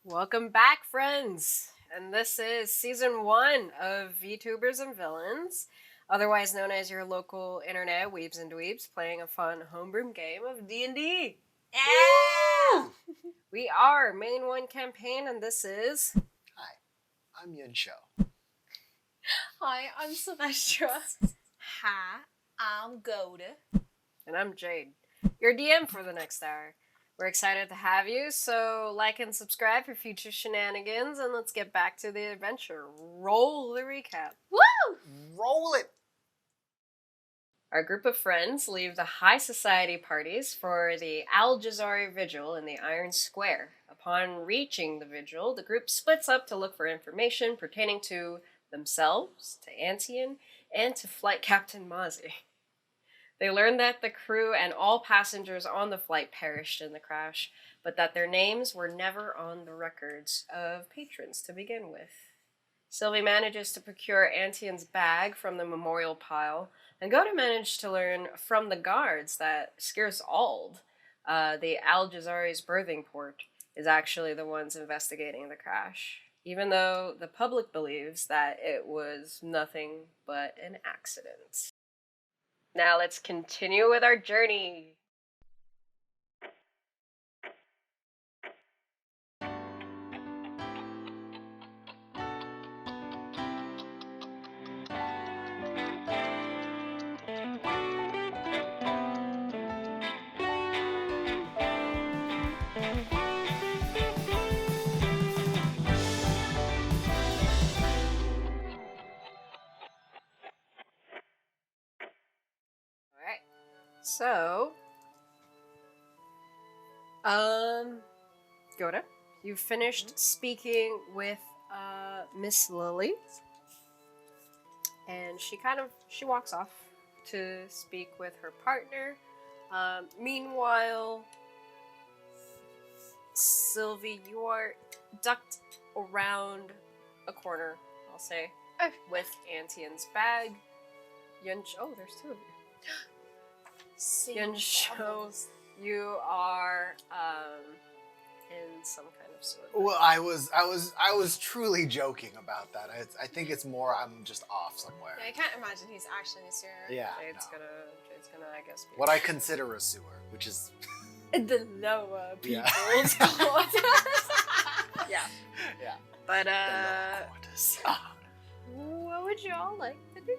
Welcome back, friends! And this is Season 1 of VTubers and Villains, otherwise known as your local internet weebs and dweebs playing a fun homebrew game of D&D. Yeah! We are Main 1 campaign, and this is... Hi, I'm Yun Shou. Hi, I'm Sylvestra. Hi, I'm Goda. And I'm Jade, your DM for the next hour. We're excited to have you, so like and subscribe for future shenanigans, and let's get back to the adventure. Roll the recap. Woo! Roll it! Our group of friends leave the high society parties for the Al-Jizari vigil in the Iron Square. Upon reaching the vigil, the group splits up to look for information pertaining to themselves, to Antian, and to Flight Captain Mozzie. They learned that the crew and all passengers on the flight perished in the crash, but that their names were never on the records of patrons to begin with. Sylvie manages to procure Antian's bag from the memorial pile, and Goda managed to learn from the guards that Skirs Ald, the Al-Jizari's birthing port, is actually the ones investigating the crash, even though the public believes that it was nothing but an accident. Now let's continue with our journey. So, Goda, you finished speaking with, Miss Lily, and she walks off to speak with her partner. Meanwhile, Sylvie, you are ducked around a corner, I'll say, with Antian's bag. Oh, there's two of you. Yun Shou, you are in some kind of sewer. Well, I was truly joking about that. I think it's more I'm just off somewhere. Yeah, I can't imagine he's actually in a sewer. Yeah. Jade's gonna, I guess, be what I consider a sewer, which is the lower Yeah. people's quarters. Yeah. Yeah. But the lower quarters. what would you all like to do?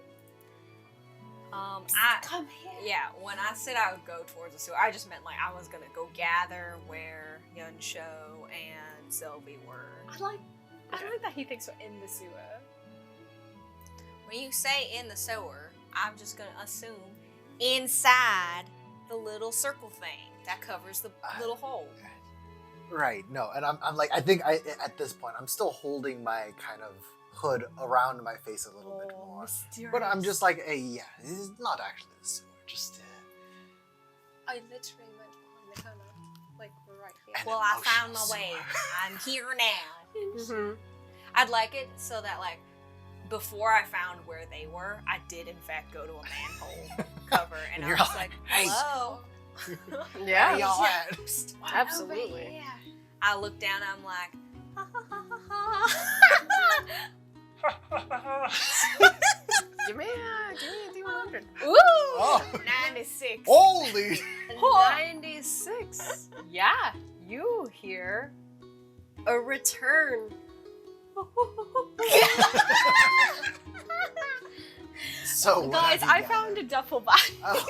Come here. Yeah, when I said I would go towards the sewer, I just meant like I was gonna go gather where Yun Shou and Sylvie were. I like that he thinks we're in the sewer. When you say in the sewer, I'm just gonna assume inside the little circle thing that covers the little hole. Right. No, and I'm like I think at this point I'm still holding my kind of hood around my face a little bit more. Mysterious. But I'm just like, yeah, this is not actually the sewer. Just I literally went behind the corner, like right here. An Well, I found my emotional way. sewer. I'm here now. Mm-hmm. I'd like it so that, like, before I found where they were, I did in fact go to a manhole cover, and I You're was like, like, "Hey." "Hello." Yeah. Where y'all at? Absolutely. I look down, and I'm like, ha, ha, ha, ha, ha. Give me a D100. Ooh, Oh. 96. Holy! 96. Yeah, you hear a return. So what Guys, have you I got? found a duffel bag. Oh.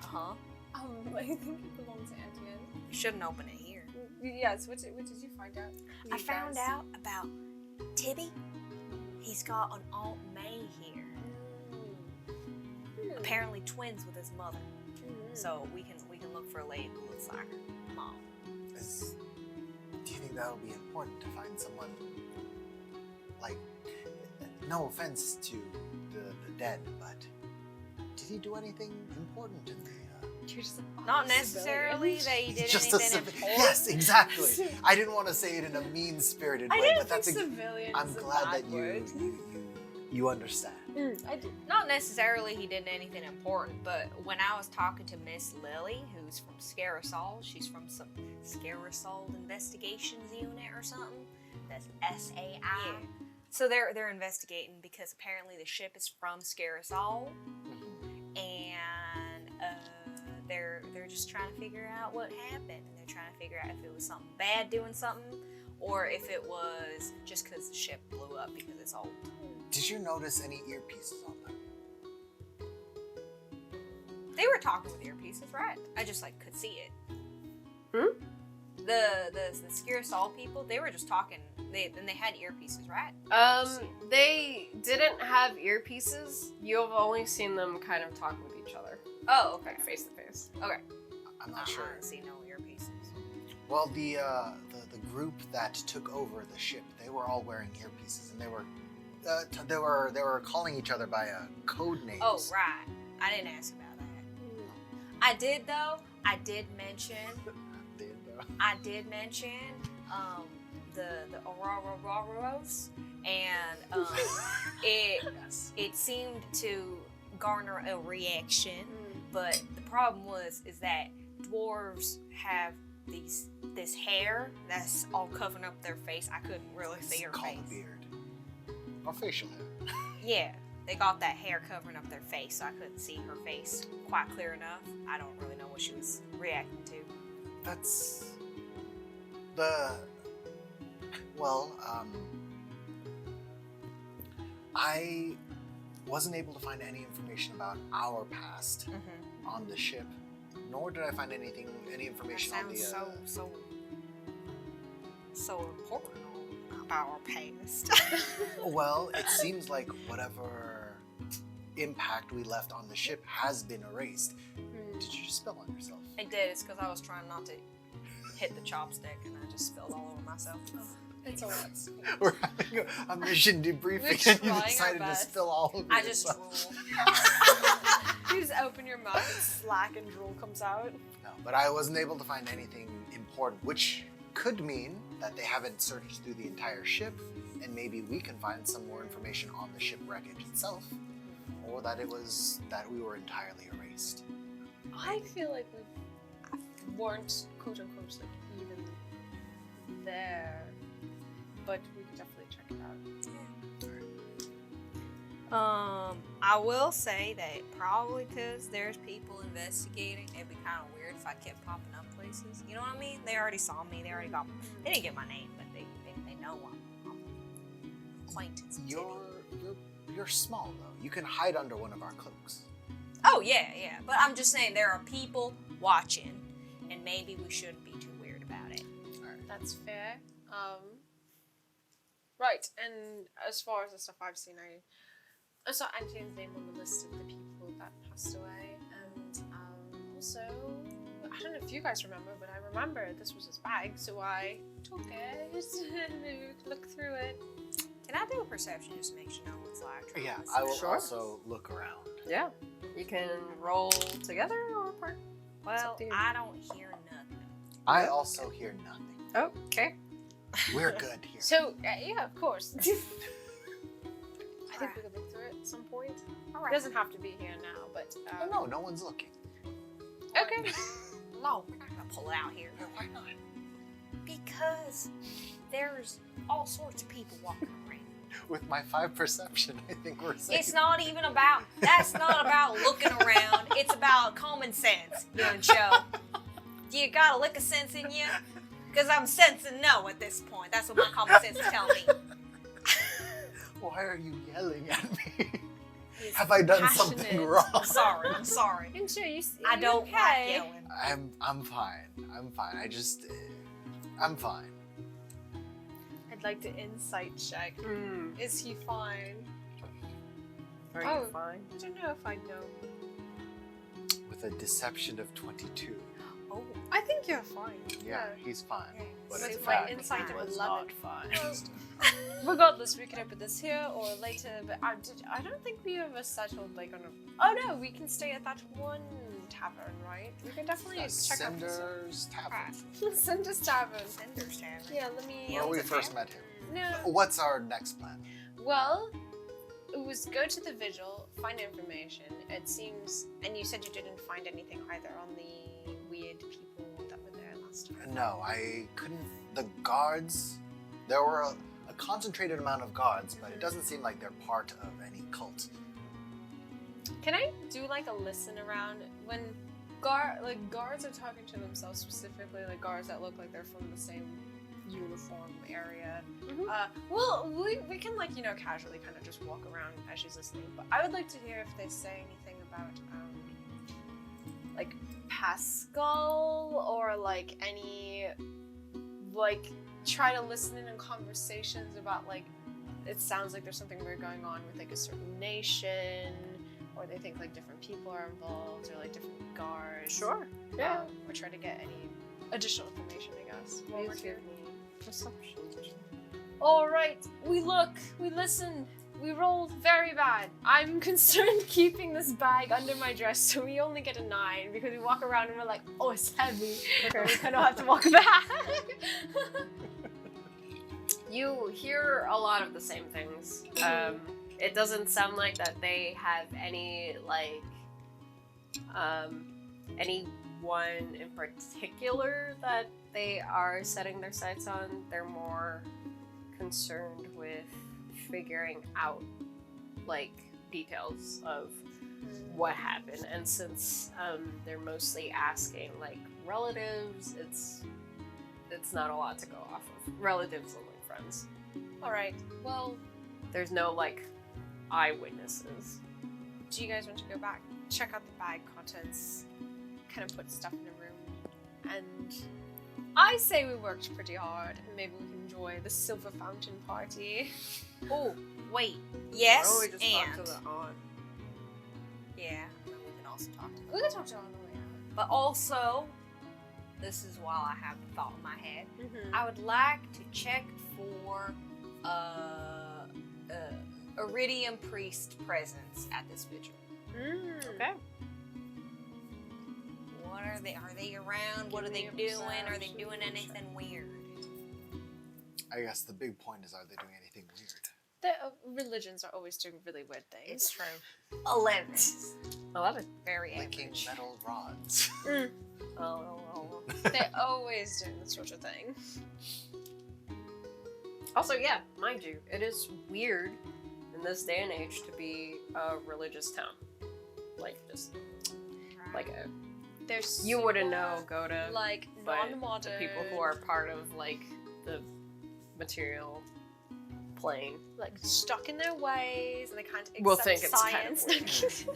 Huh? I think it belongs to Antian. You shouldn't open it here. Yes, what did you find out? I found out about Tibby. He's got an Aunt May here. Apparently twins with his mother. So we can look for a lady who looks like her mom. Do you think that'll be important to find someone like? No offense to the dead, but did he do anything important in the? You're just Not necessarily that he did Just anything a important. yes, exactly. I didn't want to say it in a mean-spirited way, I didn't but think that's. civilians. I'm is a glad bad that word. you understand. I did. Not necessarily he did anything important, but when I was talking to Miss Lily, who's from Scarisol, she's from some Scarisol Investigations Unit or something. That's SAI. Yeah. So they're investigating because apparently the ship is from Scarisol, and they're just trying to figure out what happened. And they're trying to figure out if it was something bad doing something, or if it was just because the ship blew up because it's old. Did you notice any earpieces on them? They were talking with earpieces, right? I just could see it. Hmm? The Scarisol people, they were just talking. They had earpieces, right? They didn't have earpieces. You've only seen them kind of talk with each other, Oh, okay. like face to face. Okay. I'm not sure. I didn't see no earpieces. Well, the group that took over the ship, they were all wearing earpieces, and they were calling each other by code names. Oh, right. I didn't ask about that. I did though. I did mention the Auroros, and it seemed to garner a reaction. But the problem is that dwarves have this hair that's all covering up their face. I couldn't really see her called face. a beard. Or facial hair. Yeah, they got that hair covering up their face, so I couldn't see her face quite clear enough. I don't really know what she was reacting to. That's the I wasn't able to find any information about our past on the ship, nor did I find any information on the. So important about our past. Well, it seems like whatever impact we left on the ship has been erased. Did you just spill on yourself? I did. It's because I was trying not to hit the chopstick, and I just spilled all over myself. It's a lot. We're having a mission debriefing, We're and trying you our decided to best. spill all over I just yourself. drool. You just open your mouth, it's slack, and drool comes out. No, but I wasn't able to find anything important, which could mean that they haven't searched through the entire ship, and maybe we can find some more information on the ship wreckage itself, or that we were entirely erased. I feel like we weren't quote unquote like even there, but we could definitely check it out. I will say that probably because there's people investigating, it'd be kind of weird if I kept popping up places. You know what I mean? They already saw me. They already got. They didn't get my name, but they know I'm acquaintance. with You're small though. You can hide under one of our cloaks. Oh yeah. But I'm just saying there are people watching, and maybe we shouldn't be too weird about it. That's fair. Right, and as far as the stuff I've seen, I saw Antine's name on the list of the people that passed away, and also, I don't know if you guys remember, but I remember this was his bag, so I took it. Maybe we could look through it. Can I do a perception just to make sure no one's like? Yeah, I will Sure. also look around. Yeah. You can roll together or apart. Well, up to you. I don't hear nothing. I also hear nothing. Oh, okay. We're good here. So, yeah, of course. I think we could look through it at some point. It doesn't have to be here now, but... Oh, no one's looking. Okay. No, we're not gonna pull it out here. Yeah, why not? Because there's all sorts of people walking around. With my 5 perception, I think we're safe. It's not even about, that's not about looking around. It's about common sense, young Joe. Do you got a lick of sense in you? Because I'm sensing no at this point. That's what my common sense is telling me. Why are you yelling at me? Have I done something passionate. wrong? I'm sorry. And sure, I don't like yelling. I'm fine. I'm fine. I'd like to insight check. Is he fine? Are Oh. you fine? I don't know if I know. With a deception of 22. Oh, I think you're fine. Yeah, he's fine. Yeah. But So in my fact, insight he of was 11. not fine. Regardless, we can open this here or later, but I don't think we ever settled like on a... Oh no, we can stay at that one tavern, right? We can definitely check out this one. Cinder's Tavern. Cinder's Tavern. Cinder's Tavern. Yeah, let me... Where we it's a first tavern. met him. No, What's our next plan? well, it was go to the vigil, find information. It seems, and you said you didn't find anything either on the weird people that were there last time. No, I couldn't. The guards, there were a concentrated amount of guards, but it doesn't seem like they're part of any cult. Can I do like a listen around when guards are talking to themselves specifically, like guards that look like they're from the same uniform area? Well, we can like, you know, casually kind of just walk around as she's listening, but I would like to hear if they say anything about like Pascal, or like any, like, try to listen in on conversations about, like, it sounds like there's something weird going on with like a certain nation, or they think like different people are involved, or like different guards. Sure. Yeah. Or try to get any additional information, I guess. While we're Please here. give me perception. All right, we look, we listen, we rolled very bad. I'm concerned keeping this bag under my dress, so we only get a 9 because we walk around and we're like, oh, it's heavy. Okay, we kind of have to walk back. You hear a lot of the same things. It doesn't sound like that they have any, like, any one in particular that they are setting their sights on. They're more concerned with figuring out, like, details of what happened. And since they're mostly asking, like, relatives, it's not a lot to go off of. Relatives and, like, friends. All right, well, There's no, like, eyewitnesses. do you guys want to go back, check out the bag contents, kind of put stuff in a room? And I say we worked pretty hard, and maybe we can enjoy the Silver Fountain party. Oh, wait. Yes, Why don't we just and talk to the aunt? yeah, and then we can also talk to them. We can talk to her on the way out. But also, this is while I have the thought in my head. I would like to check for Iridium Priest presence at this vigil. Okay. What are they? Are they around? What are they Give me a doing? Are they perception doing check. anything weird? I guess the big point is, are they doing anything weird? The religions are always doing really weird things. It's true. 11. 11. Very Licking average. metal rods. Oh. They're always doing this sort of thing. Also, yeah, mind you, it is weird in this day and age to be a religious town. Like, just, like, There's you wouldn't know, go to, like but non-modern the people who are part of, like, the material plane. like stuck in their ways, and they can't accept Will think it's kind of science.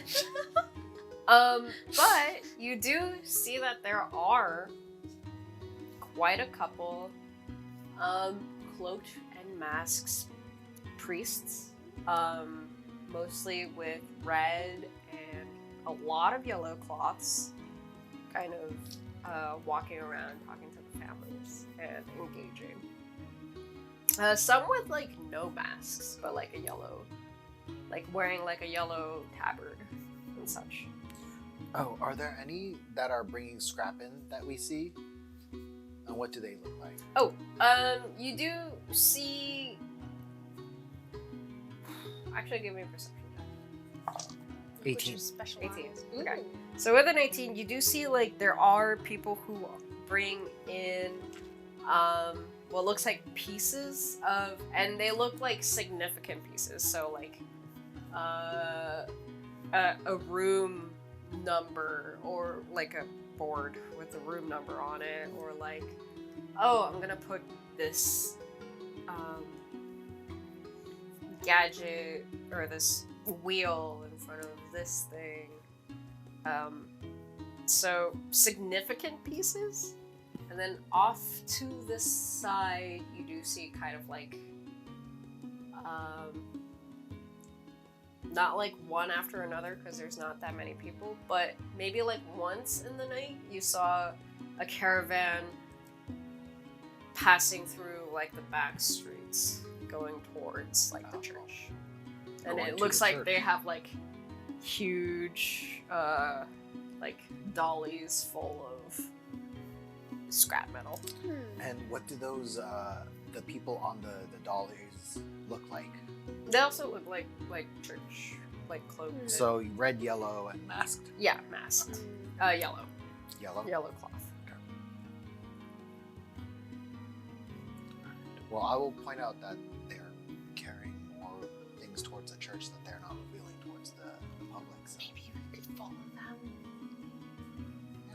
But you do see that there are quite a couple cloaked and masked priests, mostly with red and a lot of yellow cloths, kind of walking around, talking to the families and engaging. Some with like no masks, but like a yellow, like wearing like a yellow tabard and such. Oh, are there any that are bringing scrap in that we see? And what do they look like? Oh, you do see. Actually, give me a perception check. 18. Specialized. 18. Okay. So with an 18, you do see like there are people who bring in what looks like pieces of, and they look like significant pieces. So like a room number, or like a board with a room number on it, or like, oh, I'm gonna put this gadget or this wheel in front of this thing. So significant pieces, and then off to this side you do see kind of like not like one after another because there's not that many people, but maybe like once in the night you saw a caravan passing through like the back streets going towards like the church. And Going it to looks the like church. they have like huge like dollies full of scrap metal. And what do those the people on the dollies look like? They also look like church, like clothes. So red, yellow, and masked. Yeah, masked. Yellow. Yellow? Yellow cloth. Well, I will point out that they're carrying more things towards the church that they're not revealing towards the public. So. Maybe we could follow them.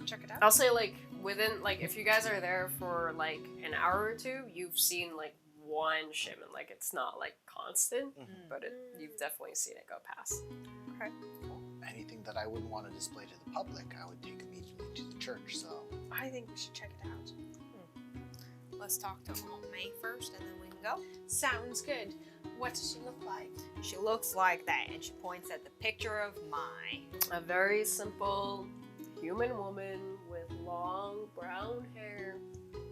Check it out. I'll say like within like if you guys are there for like an hour or two, you've seen like one shipment. Like it's not like constant, but you've definitely seen it go past. Okay. Well, anything that I wouldn't want to display to the public, I would take immediately to the church. So I think we should check it out. Let's talk to Aunt May first, and then we can go. Sounds good. What does she look like? She looks like that, and she points at the picture of Mai. A very simple human woman with long brown hair.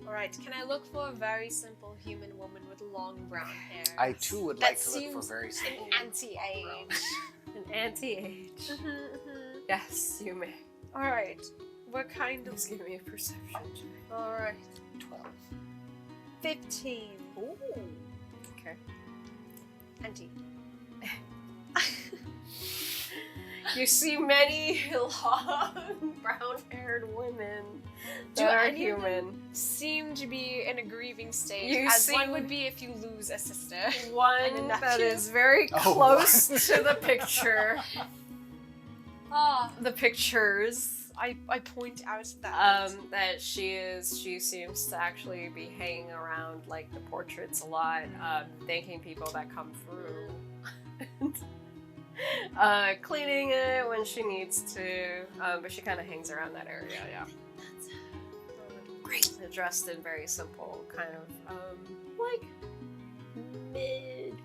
Alright, can I look for a very simple human woman with long brown hair? I too would That like to look for seems very simple. an anti-age. An anti-age. Yes, you may. Alright, what kind of... Please give me a perception check. Alright, 12. 15. Ooh. Okay. Anti. You see many long brown-haired women Do that are any of them human. seem to be in a grieving state, You as seem- one would be if you lose a sister. One And a that nephew. is very Oh, close what? to the picture. Ah, The pictures. I point out that. She seems to actually be hanging around like the portraits a lot, thanking people that come through. Cleaning it when she needs to, but she kind of hangs around that area, yeah. Great. They're dressed in very simple, kind of, like, mid,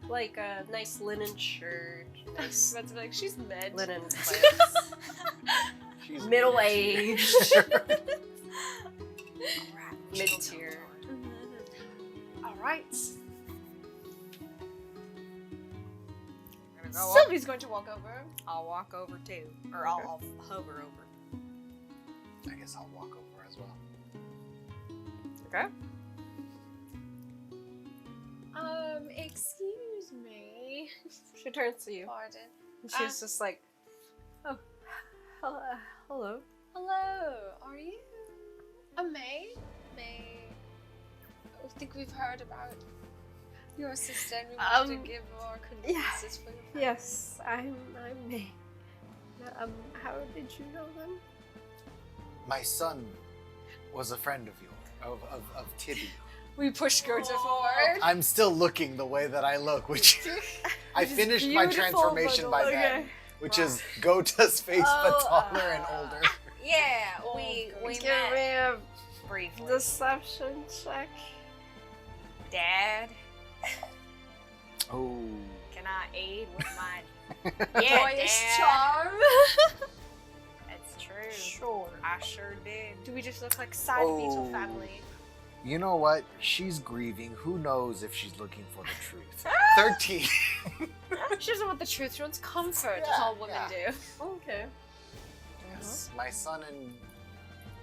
like a nice linen shirt, I was nice about to be like, she's mid. linen pants, She's middle-aged, Crap. mid-tier. Alright. Gonna go up. Sylvie's going to walk over. I'll walk over too, or I'll hover over. I guess I'll walk over as well. Okay. Excuse me. She turns to you. Pardon. And she's just like, oh, hello. Hello, are you a May? May. I think we've heard about your sister and we wanted to give our condolences for your family. Yes, I'm May. How did you know them? My son was a friend of yours, of Tibby. We push Gerda forward. I'm still looking the way that I look, which I Which is finished my beautiful, transformation by but then, okay. which is Gota's face but Oh, taller and older. Yeah, Oh, we Give met me a briefly. deception check. Dad, Oh. can I aid with my Boyish Dad. charm. That's true. Sure. I sure did. Do we just look like sad beetle family? You know what? She's grieving. Who knows if she's looking for the truth? 13. She doesn't want the truth. She wants comfort, as Yeah, all women yeah. do. Okay. Yes, my son and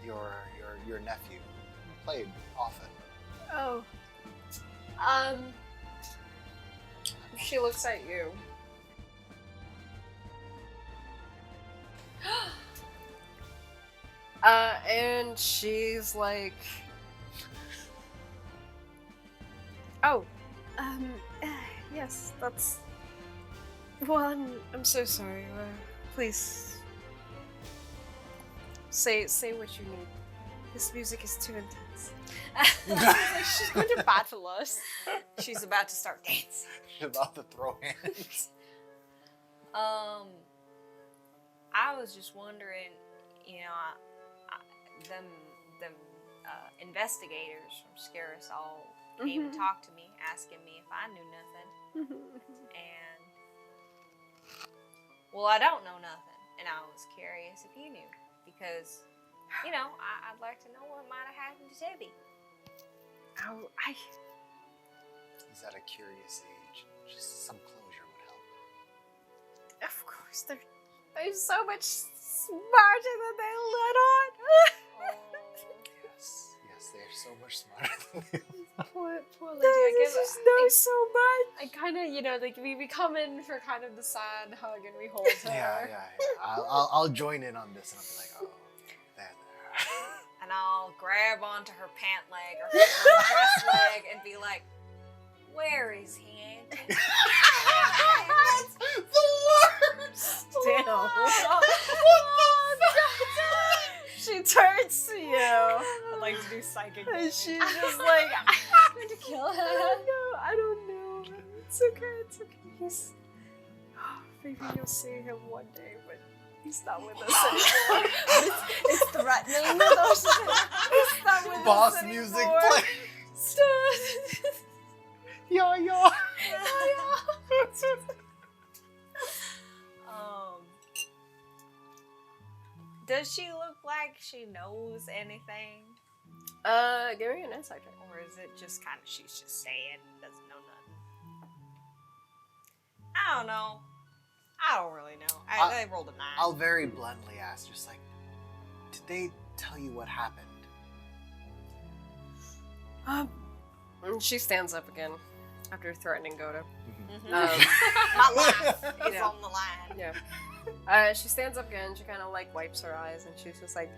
your nephew played often. Oh. She looks at you. And she's like, oh, yes, that's, well, I'm so sorry, please, say what you need. This music is too intense. She's going to battle us. She's about to start dancing. About to throw hands. I was just wondering, you know, them investigators from Scarisol came to talk to me, asking me if I knew nothing, and well, I don't know nothing, and I was curious if you knew, because, you know, I'd like to know what might have happened to Debbie. Oh, He's at a curious age. Just some closure would help. of course, they're so much smarter than they let on. Yes, they're so much smarter than you. Poor just know so much. I kind of, like we come in for kind of the sad hug and we hold her. Yeah. I'll join in on this and I'll be like, oh, there. And I'll grab onto her pant leg or her dress leg and be like, where is he, Auntie? That's the worst. Damn. She turns to you. I'd like to do psychic. And she's just like, I'm going to kill her. I don't know. It's okay. He's. Maybe you'll see him one day, but he's not with us anymore. it's threatening. He's not with Boss us music anymore. play. Yo. Does she look like she knows anything? Give me an insight check. Or is it just kind of she's just saying doesn't know nothing? I don't know. I don't really know. I rolled a 9. I'll very bluntly ask, just like, did they tell you what happened? She stands up again after threatening Goda. My life is on the line. Yeah. She stands up again. She kind of like wipes her eyes, and she's just like,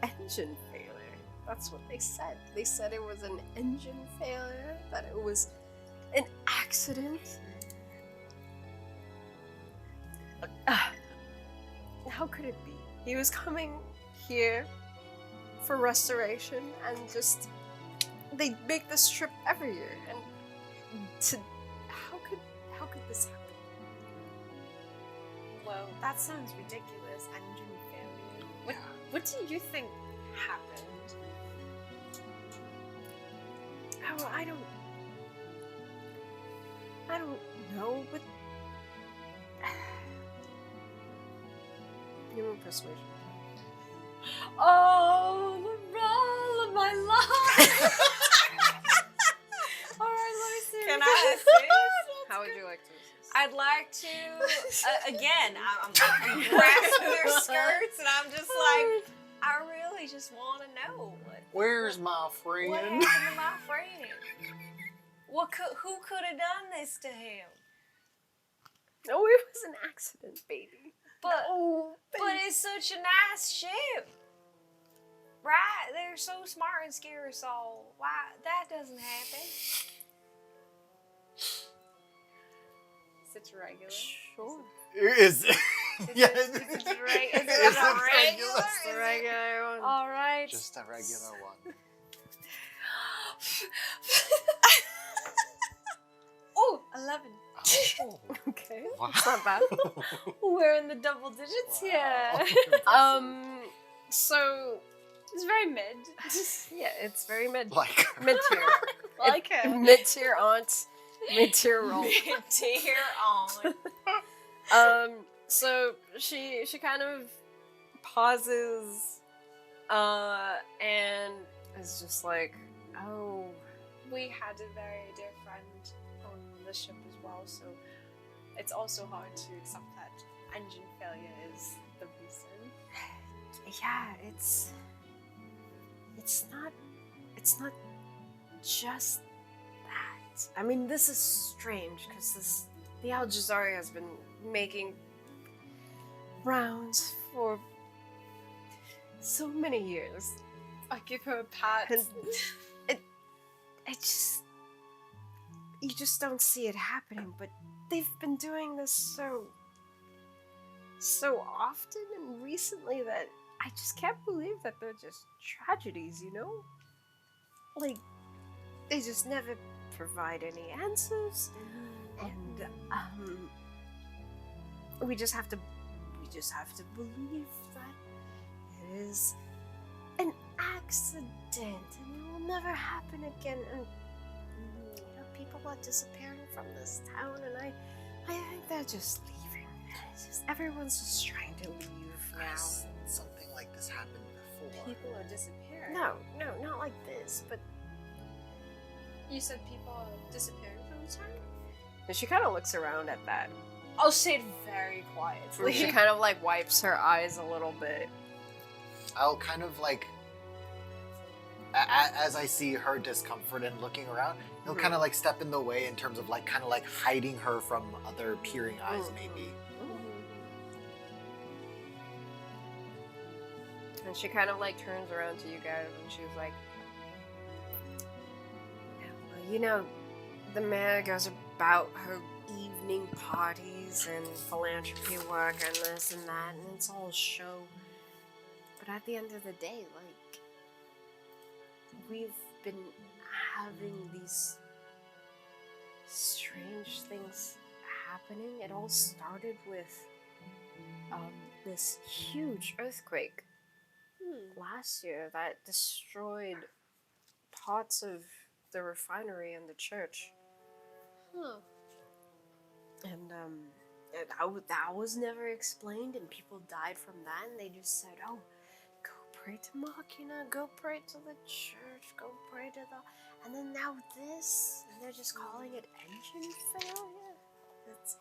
engine failure. That's what they said. They said it was an engine failure. That it was an accident. How could it be? He was coming here for restoration, and just they make this trip every year. And how could this happen? Well, that sounds ridiculous. Engine failure. What do you think happened? Oh, I don't know, but human persuasion. Oh, the roll of my life! Alright, let me see. Can I assist? How would you like to assist? I'd like to, again, I'm grasping their skirts and I'm just like, I really just want to know Where's my friend? what happened to my friend. Who could have done this to him? No, it was an accident, baby. But Oh, but it's such a nice ship, right? They're so smart and scare us all. Why that doesn't happen? Is it regular? sure. Is it? Yeah. Is it Is a it regular? It's the regular one. Alright. Just a regular one. Oh, 11. Oh. Okay, Wow. it's not bad. We're in the double digits here. So It's very mid. yeah, it's very mid Like mid tier. Like her. Mid tier aunt, mid tier roll. Tear on. So she kind of pauses, and is just like, oh, We had a very dear friend on the ship as well, so it's also hard to accept that engine failure is the reason. yeah, it's not just that. I mean, this is strange because the Al-Jizari has been making rounds for so many years. I give her a pat. And you just don't see it happening, but they've been doing this so often and recently that I just can't believe that they're just tragedies, you know? Like, they just never provide any answers, and we just have to believe that it is an accident and it will never happen again. And people are disappearing from this town, and I think they're just leaving. It's just everyone's just trying to leave now. Has something like this happened before? People are disappearing. No, not like this, but You said people are disappearing from the town? and she kind of looks around at that. I'll say it very quietly. She kind of like wipes her eyes a little bit. I'll kind of like as I see her discomfort and looking around, he'll kind of like step in the way in terms of like kind of like hiding her from other peering eyes, maybe. And she kind of like turns around to you guys and she's like, well, you know, the mayor goes about her evening parties and philanthropy work and this and that, and it's all show. But at the end of the day, like, we've been having these strange things happening. It all started with this huge earthquake last year that destroyed parts of the refinery and the church. And that was never explained, and people died from that, and they just said, oh, go pray to Machina, go pray to the church, go pray to the... And then now this, and they're just calling it engine failure? That's...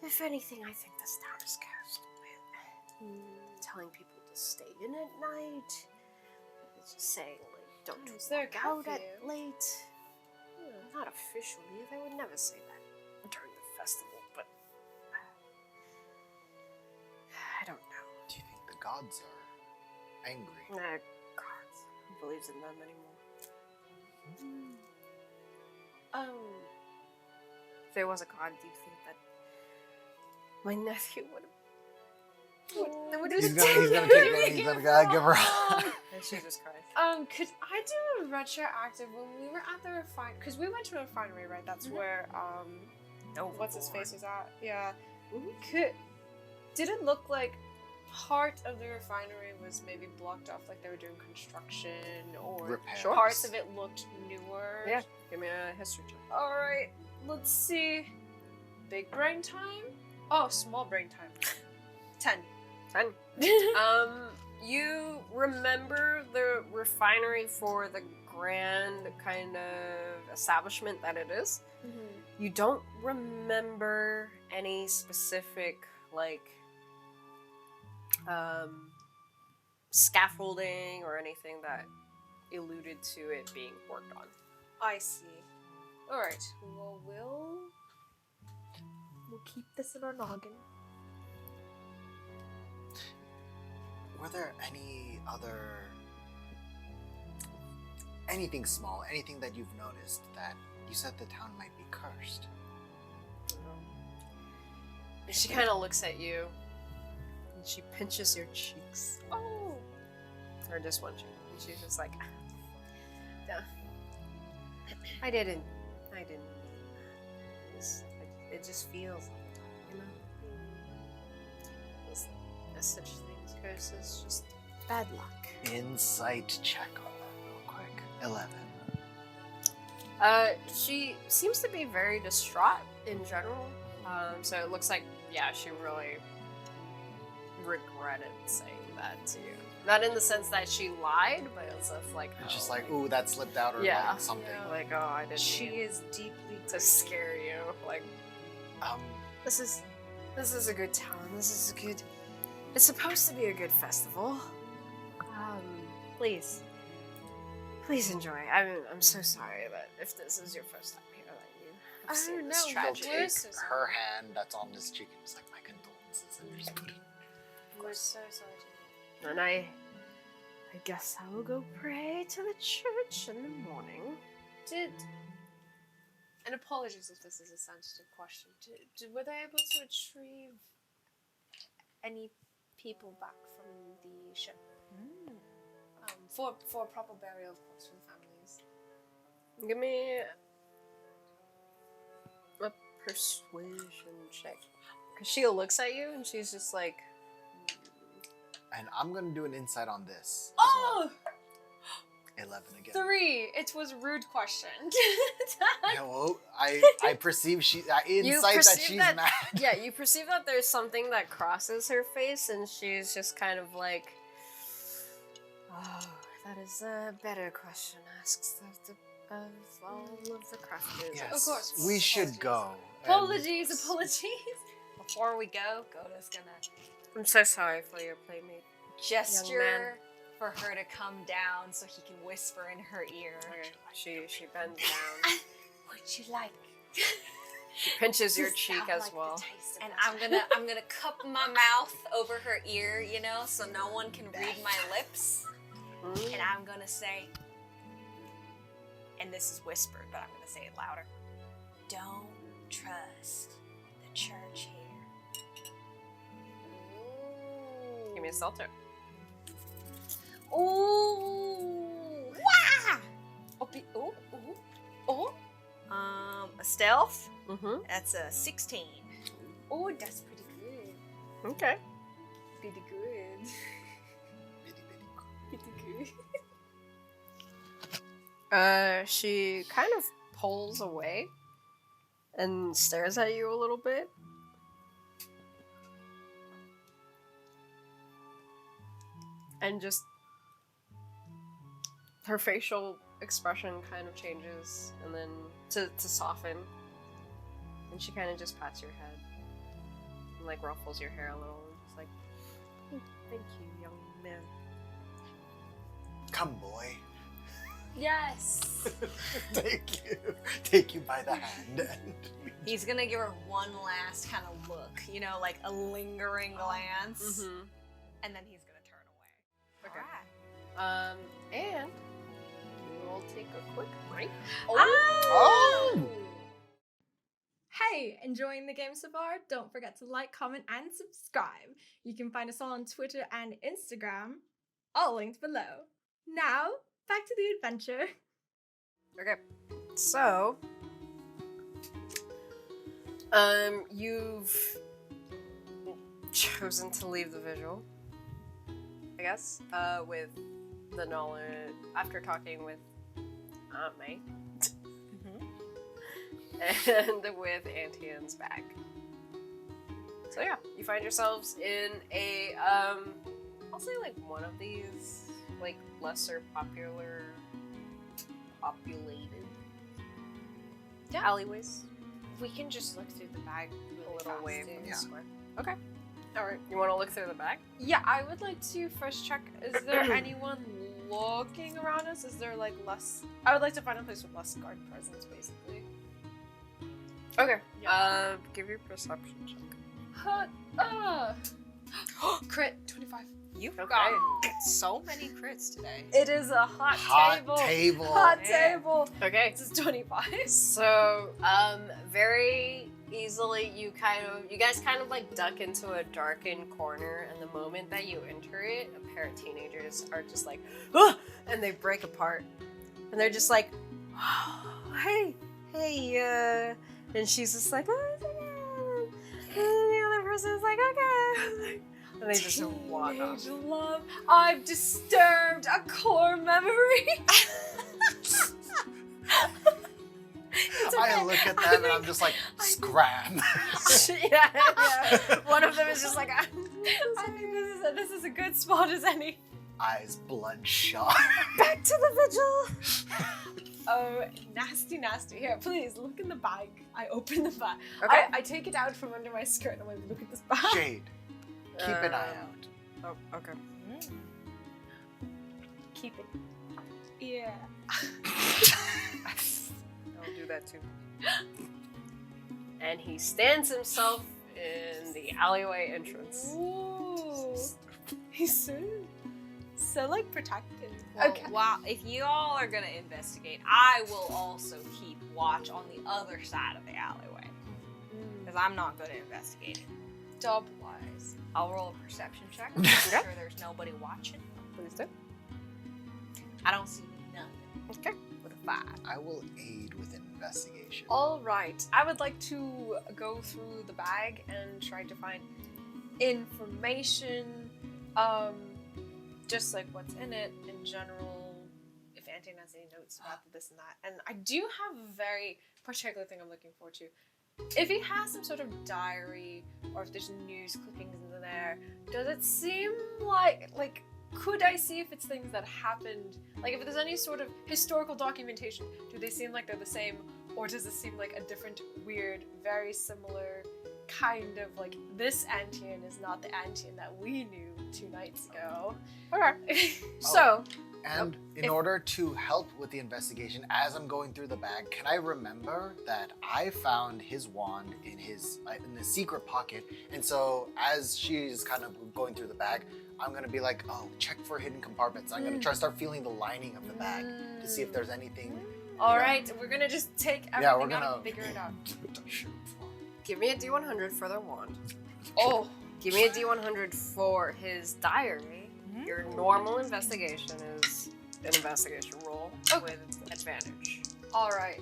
If anything, I think this town is cursed. Telling people to stay in at night. It's just saying, like, don't walk out at late. Not officially, they would never say that during the festival, but... I don't know. Do you think the gods are angry? Nah, gods. Who believes in them anymore? If there was a god, do you think that my nephew would He's gonna give her Jesus Christ. Could I do a retroactive when we were at the refinery? Because we went to a refinery, right? That's where, what's his face was at? Yeah. Did it look like part of the refinery was maybe blocked off, like they were doing construction, or repairs. Parts of it looked newer? Yeah, give me a history check. Alright, let's see. Big brain time? Oh, small brain time. 10. 10. You remember the refinery for the grand kind of establishment that it is. You don't remember any specific, like, scaffolding or anything that alluded to it being worked on. I see. Alright, well, we'll keep this in our noggin. Were there any other... anything small, anything that you've noticed that you said the town might be cursed? She kind of looks at you, and she pinches your cheeks. Oh! Or just one cheek. And she's just like, duh. I didn't. It just feels, you know? There's such things, curses, just bad luck. Insight check on that real quick. 11. She seems to be very distraught in general. So it looks like, yeah, she really regretted saying that to you. Not in the sense that she lied, but it's just like, It's just like, ooh, that slipped out, or yeah, like something. Yeah, like, oh, I didn't She mean is deeply to scare you. Like, this is a good town. It's supposed to be a good festival. Please enjoy. I'm so sorry that if this is your first time here, that you have seen this He'll tragedy. take her hand that's on his cheek and just like, my condolences, and just put it. We're so sorry to And I guess I will go pray to the church in the morning. And apologies if this is a sensitive question. Were they able to retrieve any people back from the ship? For proper burial, of course, for the families. Give me a persuasion check. Because she looks at you and she's just like... And I'm gonna do an insight on this. Oh! As well. 11 again. 3. It was a rude question. Yeah, well, I perceive insight that she's mad. Yeah, you perceive that there's something that crosses her face, and she's just kind of like, oh, that is a better question. Asks of all of the crafters. Yes, Of course. we should go. Apologies. Before we go, Goda's gonna I'm so sorry for your playmate. gesture for her to come down so he can whisper in her ear. Okay. She bends down. Would you like? She pinches your cheek as well. And I'm gonna cup my mouth over her ear, you know, so no one can read my lips. And I'm gonna say, and this is whispered, but I'm gonna say it louder. Don't trust the church here. Give me a stealth check. Ooh! Wah! A stealth. Mm-hmm. That's a 16. Oh, that's pretty good. Okay. Pretty good. Pretty good. She kind of pulls away and stares at you a little bit. And just her facial expression kind of changes and then to soften. And she kind of just pats your head and like ruffles your hair a little and just like, thank you, young man. Come, boy. Yes. Take you by the hand. And He's gonna give her one last kind of look, you know, like a lingering glance, Mm-hmm. and then he's gonna turn away. Okay. And we'll take a quick break. Oh! Hey, enjoying the game so far? Don't forget to like, comment, and subscribe. You can find us all on Twitter and Instagram, all linked below. Now, back to the adventure. Okay. So, you've chosen to leave the vigil, I guess, with the knowledge, after talking with Aunt May, and with Antian's bag. So yeah, you find yourselves in a, I'll say like one of these, like, lesser populated alleyways. We can just look through the bag A little way from the Yeah. square. Okay. Alright, you want to look through the bag? Yeah, I would like to first check, is there anyone looking around us? Is there like less... I would like to find a place with less guard presence, basically. Okay. Yeah. Give your perception check. Crit, 25. You've Okay. got so many crits today. It is a hot table. table. Hot Yeah. table. Okay. This is 25. So, very easily you guys kind of like duck into a darkened corner, and the moment that you enter it, a pair of teenagers are just like, ah! And they break apart. And they're just like, oh, hey, and she's just like, oh, it's okay. And the other person's like, okay. And they just walk off. Teenage love. I've disturbed a core memory. It's okay. I look at them and I'm just like, scram. yeah. One of them is just like, I think this is a good spot as any. Eyes bloodshot. back to the vigil. Oh, nasty, nasty. Here, please look in the bag. I open the bag. Okay. I take it out from under my skirt and I'm like, look at this bag. Jade, keep an eye out. Oh, okay. Keep it. Yeah. I'll do that too. And he stands himself in the alleyway entrance. Ooh. He's so like protected. Well, wow, if you all are gonna investigate, I will also keep watch on the other side of the alleyway. Because I'm not good at investigating. Double wise. I'll roll a perception check. Make sure there's nobody watching. Please do. I don't see nothing. Okay. With a 5. I will aid with investigation. All right. I would like to go through the bag and try to find information, just like what's in it in general. If Anton has any notes about this and that, and I do have a very particular thing I'm looking forward to. If he has some sort of diary, or if there's news clippings in there, does it seem like could I see if it's things that happened? Like if there's any sort of historical documentation, do they seem like they're the same, or does it seem like a different, weird, very similar kind of like this Antian is not the Antian that we knew? 2 nights ago. Okay. So, And in If- order to help with the investigation, as I'm going through the bag, can I remember that I found his wand in the secret pocket? And so, as she's kind of going through the bag, I'm gonna be like, "Oh, check for hidden compartments." I'm gonna try to start feeling the lining of the bag to see if there's anything. All right, we're gonna just take everything Yeah, we're out gonna and figure it out. give me a D100 for the wand. Oh, Give me a D100 for his diary. Your normal investigation is an investigation roll with advantage. all right.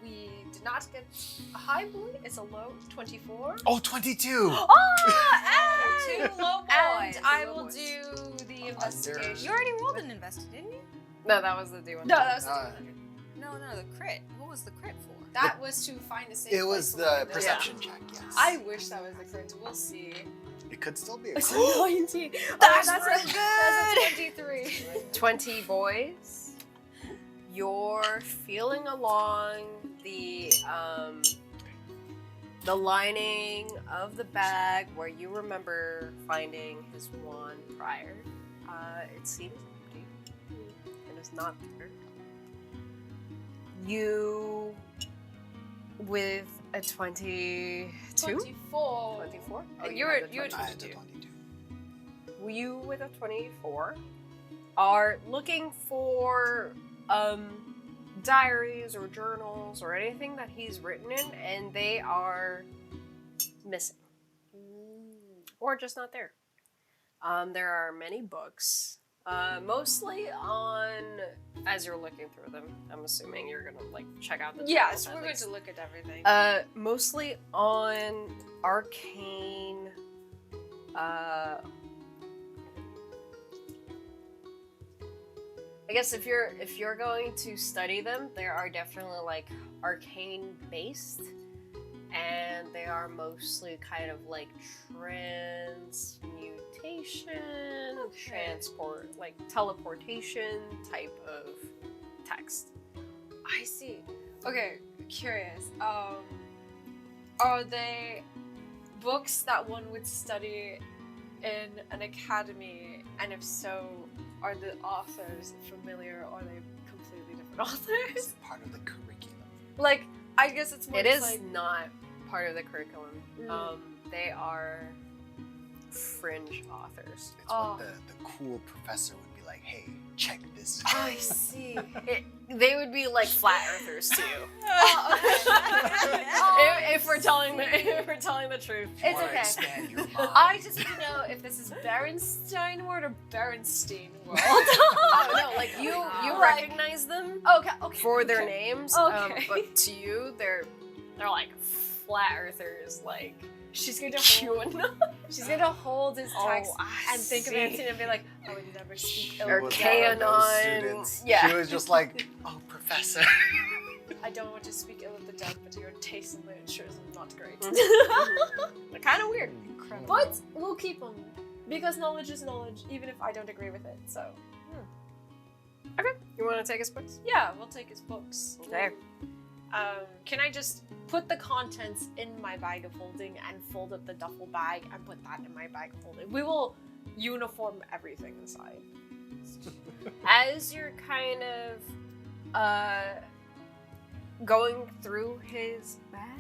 We did not get a high boy. It's a low 24. Oh, 22! Two low And boys. I will do the investigation. You already rolled an invest, didn't you? No, that was the D100. No, that was the Uh, 200. No, the crit. What was the crit for? That was to find a safe It was place the for perception check, yes. I wish that was the crit. We'll see. It could still be a It's a crit. 90. That's That's a 23. 20 boys. You're feeling along the lining of the bag where you remember finding his wand prior. It seems empty. It is not there. You, with a 22? 24. 24? Oh, you you had were- the you were 22. I had the 22. You with a 24 are looking for diaries or journals or anything that he's written in, and they are missing or just not there. There are many books, mostly on, as you're looking through them, I'm assuming you're gonna like check out the Yes, journals at we're going least. to look at everything. Mostly on arcane. I guess if you're going to study them, there are definitely like arcane based, and they are mostly kind of like transmutation, transport, like teleportation type of text. I see. Okay, curious. Are they books that one would study in an academy? And if so, are the authors familiar, or are they completely different authors? It's part of the curriculum. Like, I guess it's more It just is like, not part of the curriculum. Mm. They are fringe authors. It's Oh. what the cool professor would be like, "Hey, check this." I see. They would be like flat earthers too. Oh, okay. if we're telling the truth. If you It's wanna okay. expand your mind. I just want to know if this is Berenstein World or Berenstein World. Oh no, like you Like- recognize them Okay. for their okay. names. Okay. But to you, they're like flat earthers, like She's going to chewing. She's gonna hold his text and think of see. Anthony and be like, I would never speak She ill Or of was the one dead. of those Canon, students. yeah. She was just like, "Oh, professor." I don't want to speak ill of the dead, but your taste in literature is not great. They're kind of weird. Incredible. But we'll keep them because knowledge is knowledge, even if I don't agree with it. So You want to take his books? yeah, we'll take his books. Okay. Can I just put the contents in my bag of holding and fold up the duffel bag and put that in my bag of holding? We will uniform everything inside. As you're kind of going through his bag,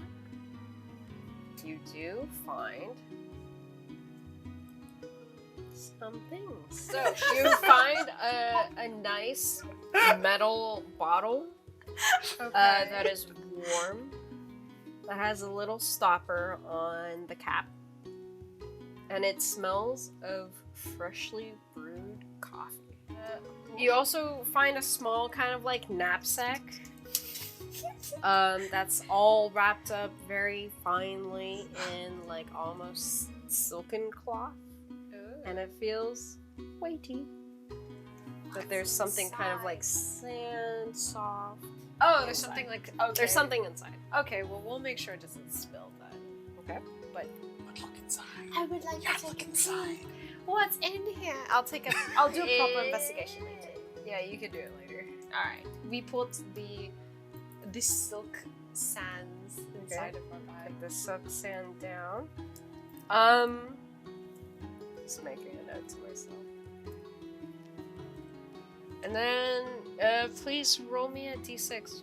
you do find some things. So you find a nice metal bottle that is warm, that has a little stopper on the cap, and it smells of freshly brewed coffee. You also find a small kind of like knapsack that's all wrapped up very finely in like almost silken cloth, and it feels weighty. But there's something kind of like sand, soft. Oh, there's something like okay. There's something inside. Okay, well we'll make sure it doesn't spill then. Okay. But look inside. I would like Yeah, look inside. What's in here? I'll do a proper investigation later. Yeah, you could do it later. All right. We put the silk sands inside of our bag. Put the silk sand down. Just making a note to myself. And then, please roll me a d6.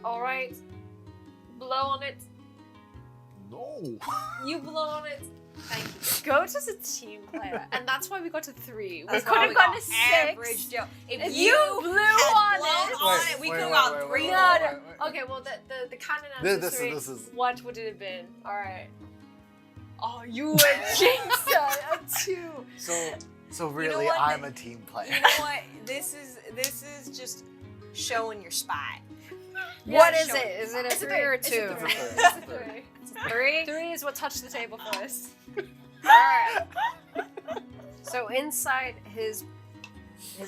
All right. Blow on it. No. You blow on it. Thank you. Goat is a team player, and that's why we got to 3. We That's could why have we gotten got to 6. average Joe. If you blew on blown it. on it, we could have got 3 No, more. no. Okay, well, the canon answer This 3. is. What would it have been? All right. Oh, you were jinxed a 2. So really, what? I'm a team player. You know what? This is just showing your spite. What Yeah, is show it? it. Is it a It's a 3 3. or a It's 2? a 3. It's It's a 3. It's a 3? 3 is what touched the table first. Alright. So inside his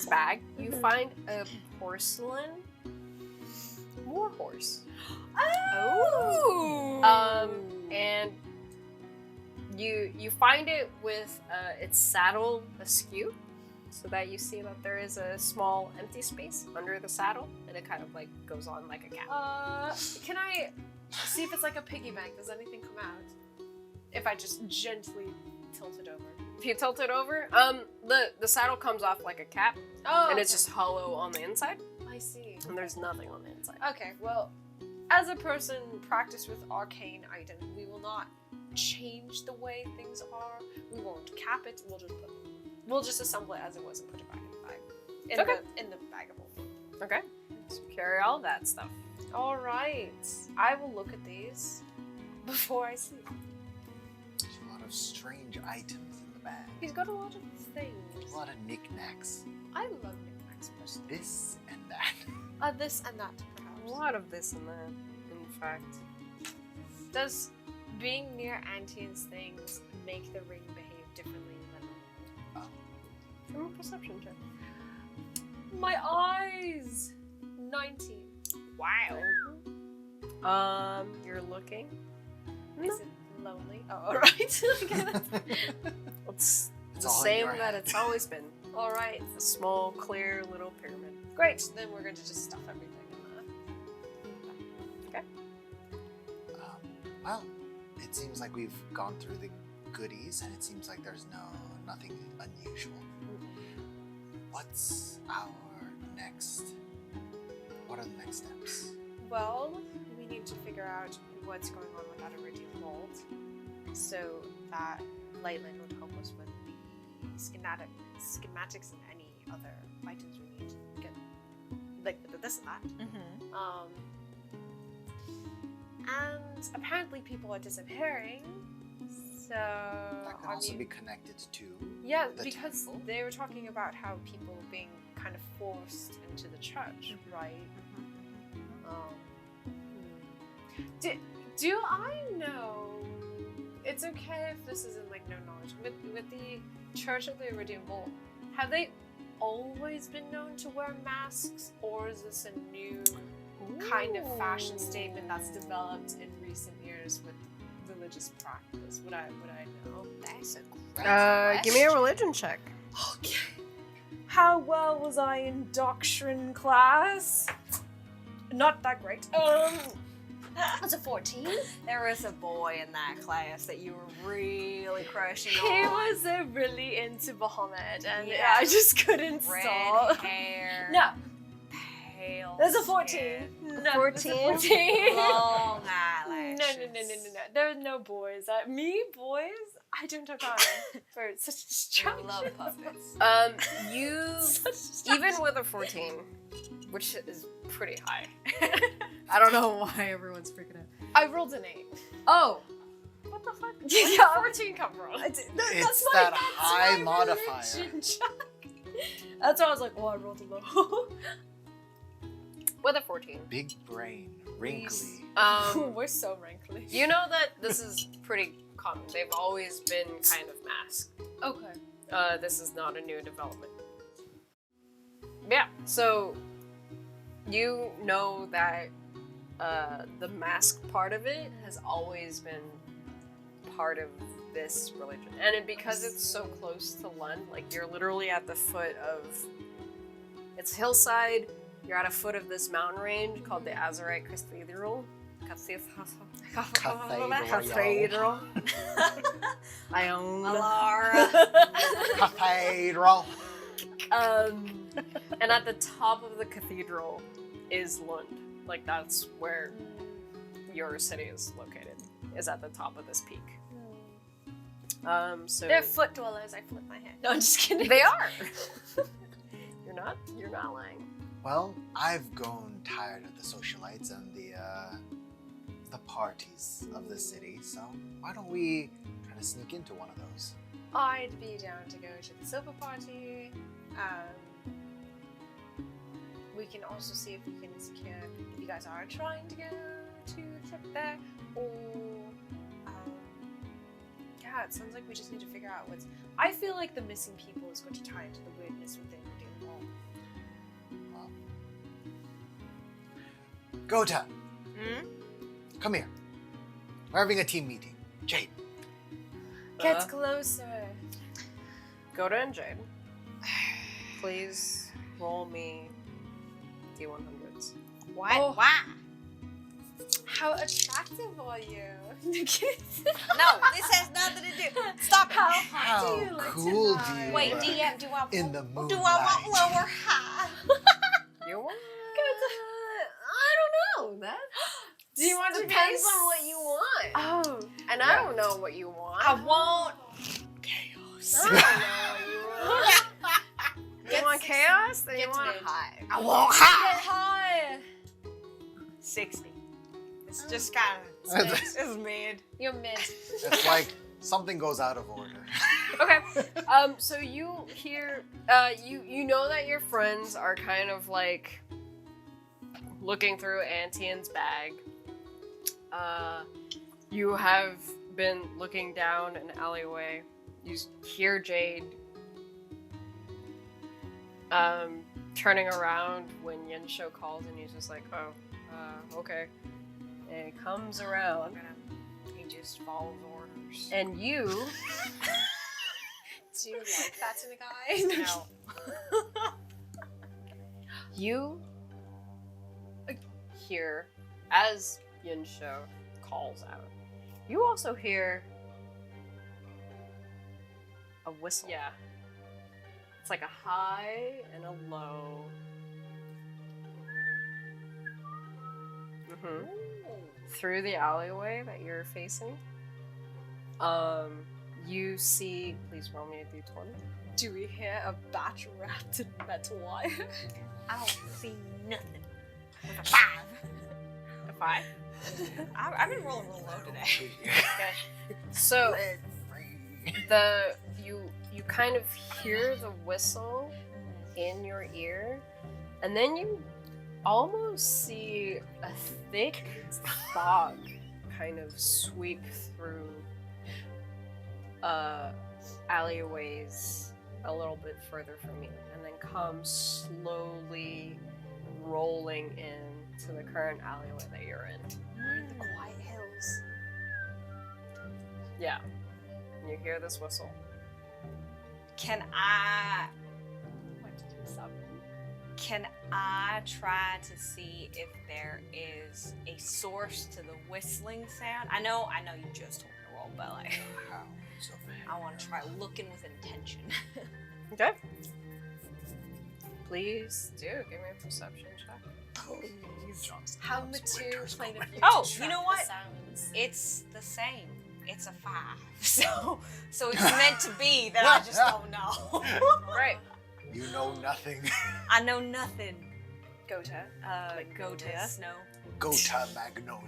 bag, you find a porcelain warhorse. Oh. And you find it with its saddle askew, so that you see that there is a small empty space under the saddle, and it kind of like goes on like a cap. Can I see if it's like a piggy bank? Does anything come out? If I just gently tilt it over. If you tilt it over, the saddle comes off like a cap, Oh, and it's just hollow on the inside, I see. and there's nothing on the inside. Okay, well, as a person practiced with arcane items, we will not change the way things are. We won't cap it. We'll just assemble it as it was and put it back in the bag. Okay. In the bag of holding. Okay, so carry all that stuff. All right, I will look at these before I sleep. There's a lot of strange items in the bag. He's got a lot of things. A lot of knickknacks. I love knickknacks personally. This and that. This and that, A perhaps. lot of this and that, in fact. Does being near Antian's things make the ring behave differently than From a perception check. my eyes? 19. Wow. You're looking. Is it lonely? Oh, all right. Okay, It's It's the all in same your that head. it's always been. all right. It's a small, clear little pyramid. Great. Then we're going to just stuff everything in there. Well, it seems like we've gone through the goodies, and it seems like there's nothing unusual. What's our next? What are the next steps? Well, we need to figure out what's going on with that iridium vault, so that Leyland would help us with the schematics and any other items we need to get, like this and that. Mm-hmm. And apparently people are disappearing, so That can I also mean, be connected to yeah, the because temple. they were talking about how people being kind of forced into the church, right? Do I know? It's okay if this isn't like no knowledge. With the Church of the Iridium Vault, have they always been known to wear masks, or is this a new kind of fashion statement that's developed in recent years with religious practice? Would I know? That's a great Give me a question. religion check. Okay. How well was I in doctrine class? Not that great. That's a 14. There was a boy in that class that you were really crushing He on. was really into Muhammad, and Yeah. I just couldn't red stop. hair. No, Pale. there's a 14. skin, No, there's a 14? 14. Long No, eyelashes. no. There are no boys. Me, boys? I don't have time for such I distraction. love puppets. You, Such distraction. even with a 14, which is pretty high. I don't know why everyone's freaking out. I rolled an 8. Oh! What the fuck? Yeah. Where did 14 come from? It's that high my modifier. religion check. That's why I was like, oh, I rolled a low. With a 14. Big brain, wrinkly. We're so wrinkly. You know that this is pretty common. They've always been kind of masked. Okay. This is not a new development. Yeah, so you know that the mask part of it has always been part of this religion. And because it's so close to Lund, like you're literally at the foot of it's hillside, you're at a foot of this mountain range called the Azurite Cathedral. Cathedral. I own. Alara. Cathedral. And at the top of the cathedral is Lund. Like, that's where your city is located, is at the top of this peak. So They're foot dwellers. I flip my head. No, I'm just kidding. they are. You're not lying. Well, I've grown tired of the socialites and the parties of the city, so why don't we try to sneak into one of those? I'd be down to go to the silver party. We can also see if we can secure if you guys are trying to go to the trip there, or yeah, it sounds like we just need to figure out what's. I feel like the missing people is going to tie into the weirdness within the damn wall. Well, Gota, come here. We're having a team meeting. Jade. Get closer. Goda and Jade, please roll me D100s. What? Oh. Why? How attractive are you? No, this has nothing to do. Stop it. How do you like to cool do lie? you Wait, look DM, do I in the moonlight? do I want lower high? You want? I don't know. That. Do you want to Depends be? on what you want. Oh. And I don't know what you want. I want I chaos. don't know what you want. You want chaos? Then you Get to want me. high. I want high. Get high. 60. It's just kind of it's mid. You're mid. It's like something goes out of order. Okay. So you hear, you know that your friends are kind of like looking through Antian's bag. You have been looking down an alleyway. You hear Jade turning around when Yensho calls, and he's just like, oh, okay. And he comes around, He just follows orders. and you Do you like that in a guy? No. You hear, as Yensho calls out, you also hear a whistle. Yeah. It's like a high and a low. Through the alleyway that you're facing, you see, please roll me a d20. Do we hear a bat wrapped in metal wire? I don't see nothing. With a 5. A 5? I've been rolling real low today. Okay. So you kind of hear the whistle in your ear, and then you almost see a thick fog kind of sweep through alleyways a little bit further from you, and then come slowly rolling into the current alleyway that you're in. The quiet hills. Yeah. You hear this whistle. Can I What did you summon? Can I try to see if there is a source to the whistling sound? I know you just told me to roll, but like, I want to try looking with intention. Okay. Please do give me a perception check. How mature plain of you? Oh, to you track know the what? sounds? It's the same. It's a 5. So it's meant to be that I just don't know. Right. You know nothing. I know nothing. Gota. Go to snow. Gota Magnolia.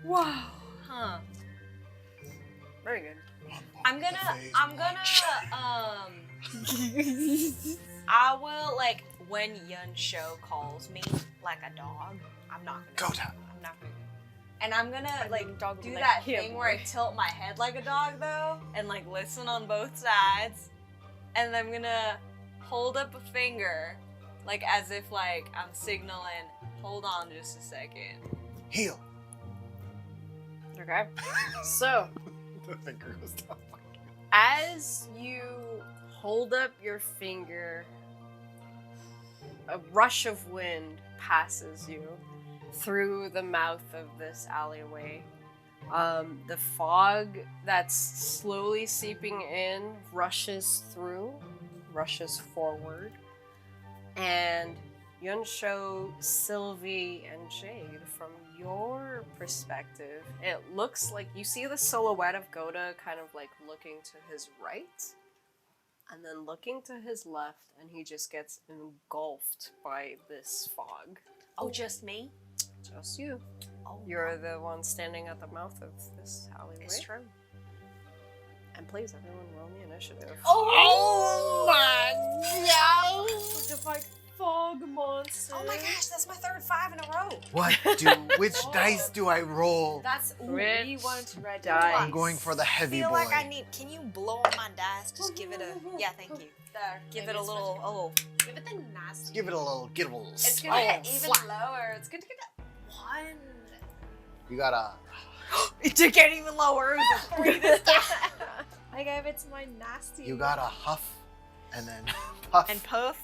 Whoa. Huh. Very good. I'm gonna I will, like, when Yun Sho calls me like a dog, I'm not gonna and I'm gonna like dog do like that him, thing where I tilt my head like a dog though and like listen on both sides, and I'm gonna hold up a finger like as if like I'm signaling, hold on just a second. Heal. Okay. So, The finger goes down. as you hold up your finger a rush of wind passes you through the mouth of this alleyway. The fog that's slowly seeping in rushes forward, and Yunsho, Sylvie, and Jade, from your perspective, it looks like you see the silhouette of Goda kind of like looking to his right, and then looking to his left, and he just gets engulfed by this fog. Oh, just me? Just you. Oh, You're the one standing at the mouth of this alleyway. it's true. And please, everyone, roll me initiative. Oh my god! To fight fog monsters. Oh my gosh, that's my third 5 in a row. Which dice do I roll? That's Which we want red dice? I'm going for the heavy feel boy. like I need. Can you blow on my dice? Just give it a. Yeah, thank you. There. Give maybe it a it's little. better. Oh, Give it the nasty. Give it a little giddles. It's gonna get Oh, even flat. lower. It's good to get that 1. You gotta. it did get even lower. It was a 3 this time. I gave it to my nasty. You gotta huff, and then puff. And puff.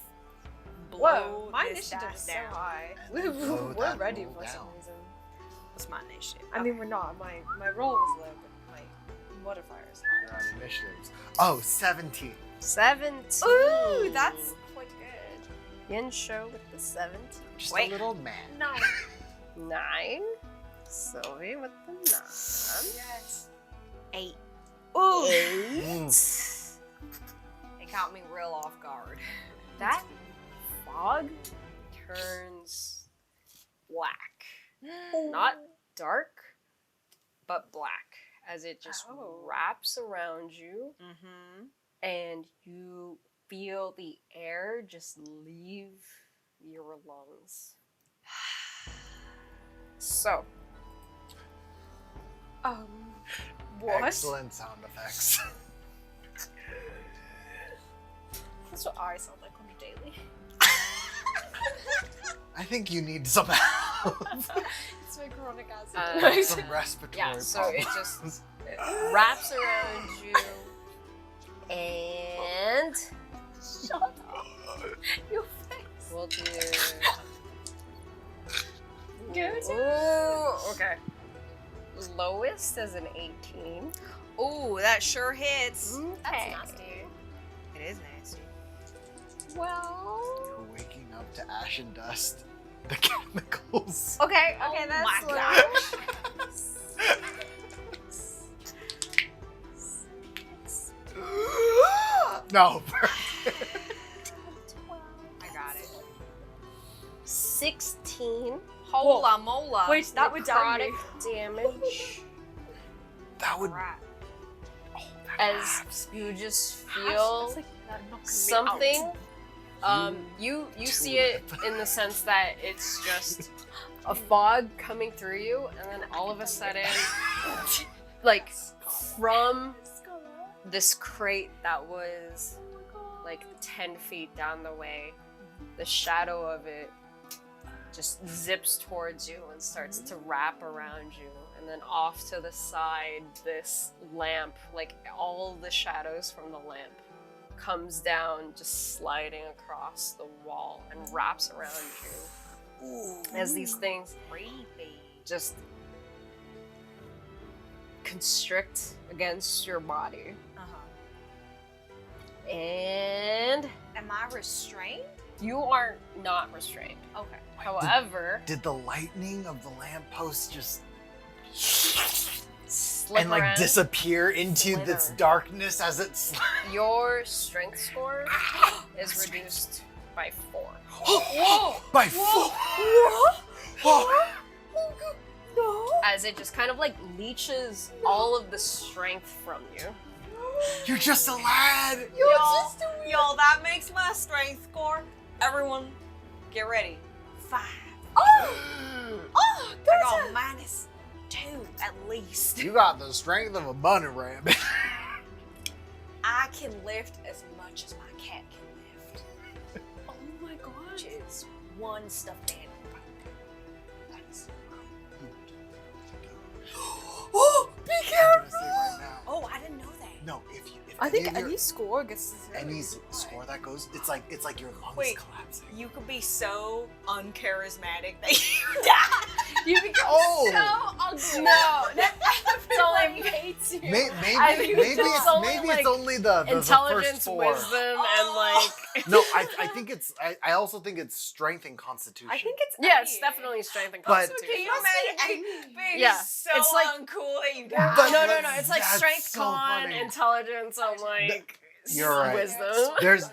Whoa, Blow my this initiative dice is so down. high. and then blow We're that ready roll for some down. reason. What's my initiative? I mean, we're not. My roll was low, but my modifier is You're high. on initiatives. Oh, 17. 17. Ooh, that's quite good. Yunsho with the 17. Just Wait. a little man. No. 9. Sylvie with the 9. Yes. 8. Ooh. 8. It caught me real off guard. That fog turns black. Not dark, but black, as it just Oh. wraps around you, Mm-hmm. and you feel the air just leave your lungs. So, What? Excellent sound effects. That's what I sound like on a daily. I think you need some help. It's my chronic acid. Uh, Some respiratory yeah, so it problems. just it wraps around you, and Shut up. Your face. we'll do. Good. Ooh, okay. Lowest is an 18. Ooh, that sure hits. That's nasty. It is nasty. Well. You're waking up to ash and dust. The chemicals. Okay, Oh okay, that's my low. No. I got it. 16 Hola mola. Wait, that would down necrotic me. damage That would. Crap. Oh, that as wraps. you just That's feel like that knocking me something. out. You Tulip. see it in the sense that it's just a fog coming through you, and then all of a sudden, like from this crate that was like 10 feet down the way, the shadow of it just zips towards you and starts to wrap around you. And then off to the side, this lamp, like all the shadows from the lamp, comes down, just sliding across the wall and wraps around you. Ooh. As these things Creepy. just constrict against your body. Uh-huh. And Am I restrained? you are not restrained. Okay. However, Did the lightning of the lamppost just slip and like around. disappear into this Slither. darkness as it slides? Your strength score is reduced by 4. Whoa! By 4. As it just kind of like leeches all of the strength from you. You're just a lad. Y'all, that makes my strength score. Everyone, get ready. 5. Oh, I got -2 at least. you got the strength of a bunny rabbit. I can lift as much as my cat can lift, Oh my god. which is one stuffed animal. That's Oh, be I'm gonna say right now. Oh, I didn't know that. No, if I think any of any your- score gets any score that goes, it's like your lungs Wait. collapsing. You could be so uncharismatic that you die. You become Oh. so ugly. No, Everybody hates you. Maybe I think maybe it's only, it's like, only the intelligence, first four. wisdom, and like. No, I think it's I also think it's strength and constitution. I think it's Yeah, it's definitely strength and But- constitution. Can you imagine being Yeah, so it's like- uncool that you die? But- no, it's like That's strength, so con, funny. intelligence, and like You're right. wisdom. There's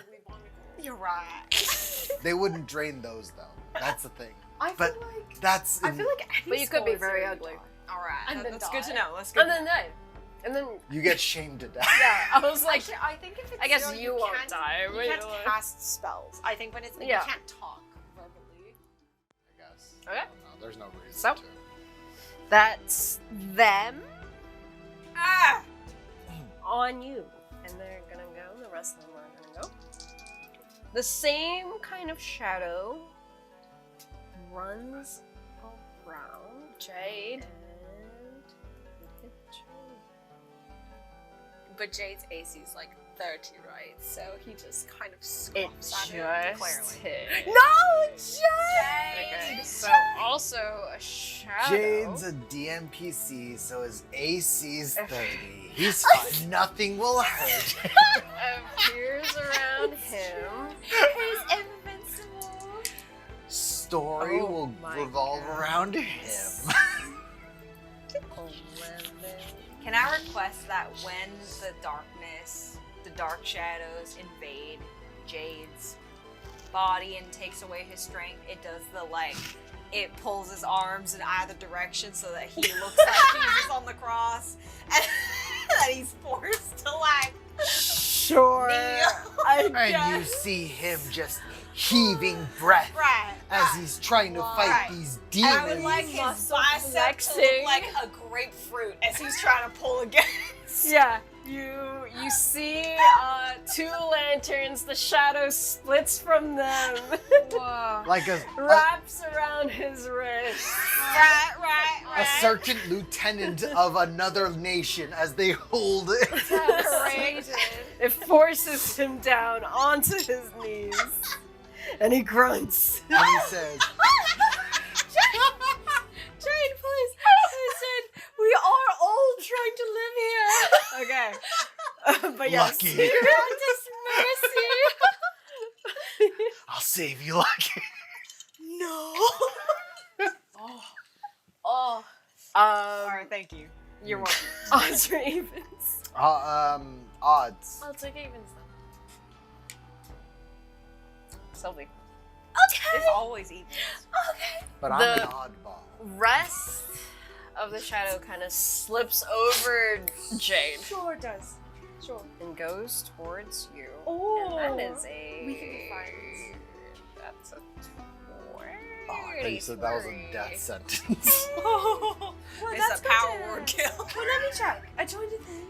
You're right. they wouldn't drain those though. That's the thing. I But feel like that's I feel like any But you could be score is very really ugly. dark. All right, And then that's good to die. know. That's good. And then die. And then you get shamed to death. yeah, I was like, Actually, I think if it's I guess zero, you won't can't, die. You but can't you'll- cast spells. I think when it's like Yeah. you can't talk verbally. I guess. Okay. I don't know. There's no reason So- to. That's them Ah! on you, and they're gonna go. The rest of them are gonna go. The same kind of shadow runs around Jade. and look at Jade. But Jade's AC is like 30, right? So he just kind of It squats just at it. hit. No, Jade! Okay, so also a shadow. Jade's a DMPC, so his AC's 30. He's fine. Nothing will hurt. appears around him. He's invincible. Story Oh will my revolve God. around him. 11. Can I request that when the dark shadows invade Jade's body and takes away his strength, it does the like, it pulls his arms in either direction so that he looks like Jesus on the cross, and that he's forced to like. Sure. And you see him just heaving breath Right. as he's trying to fight Right. these And I would demons. like his Muscle bicep to flexing. look like a grapefruit as he's trying to pull against. Yeah, you see two lanterns. The shadow splits from them, Whoa. Like a wraps around his wrist. Right. sergeant lieutenant of another nation as they hold it. Separated. It forces him down onto his knees, and he grunts. And he says, Jade, please. Listen, we are all trying to live here. Okay. But yes. Lucky. Grant us mercy. I'll save you, Lucky. No. Oh. Alright, thank you. You're welcome. Odds or evens? Odds. I'll take evens then. Sylvie. It's always even. But I'm The- an oddball. Rest of the shadow kind of slips over Jade Sure it does. Sure. and goes towards you. Oh. And that is a. We can be friends. That's a 20. Oh, I thought you said that was a death sentence. Well, that's it's a good power to- word kill. Well, let me check. I joined a thing.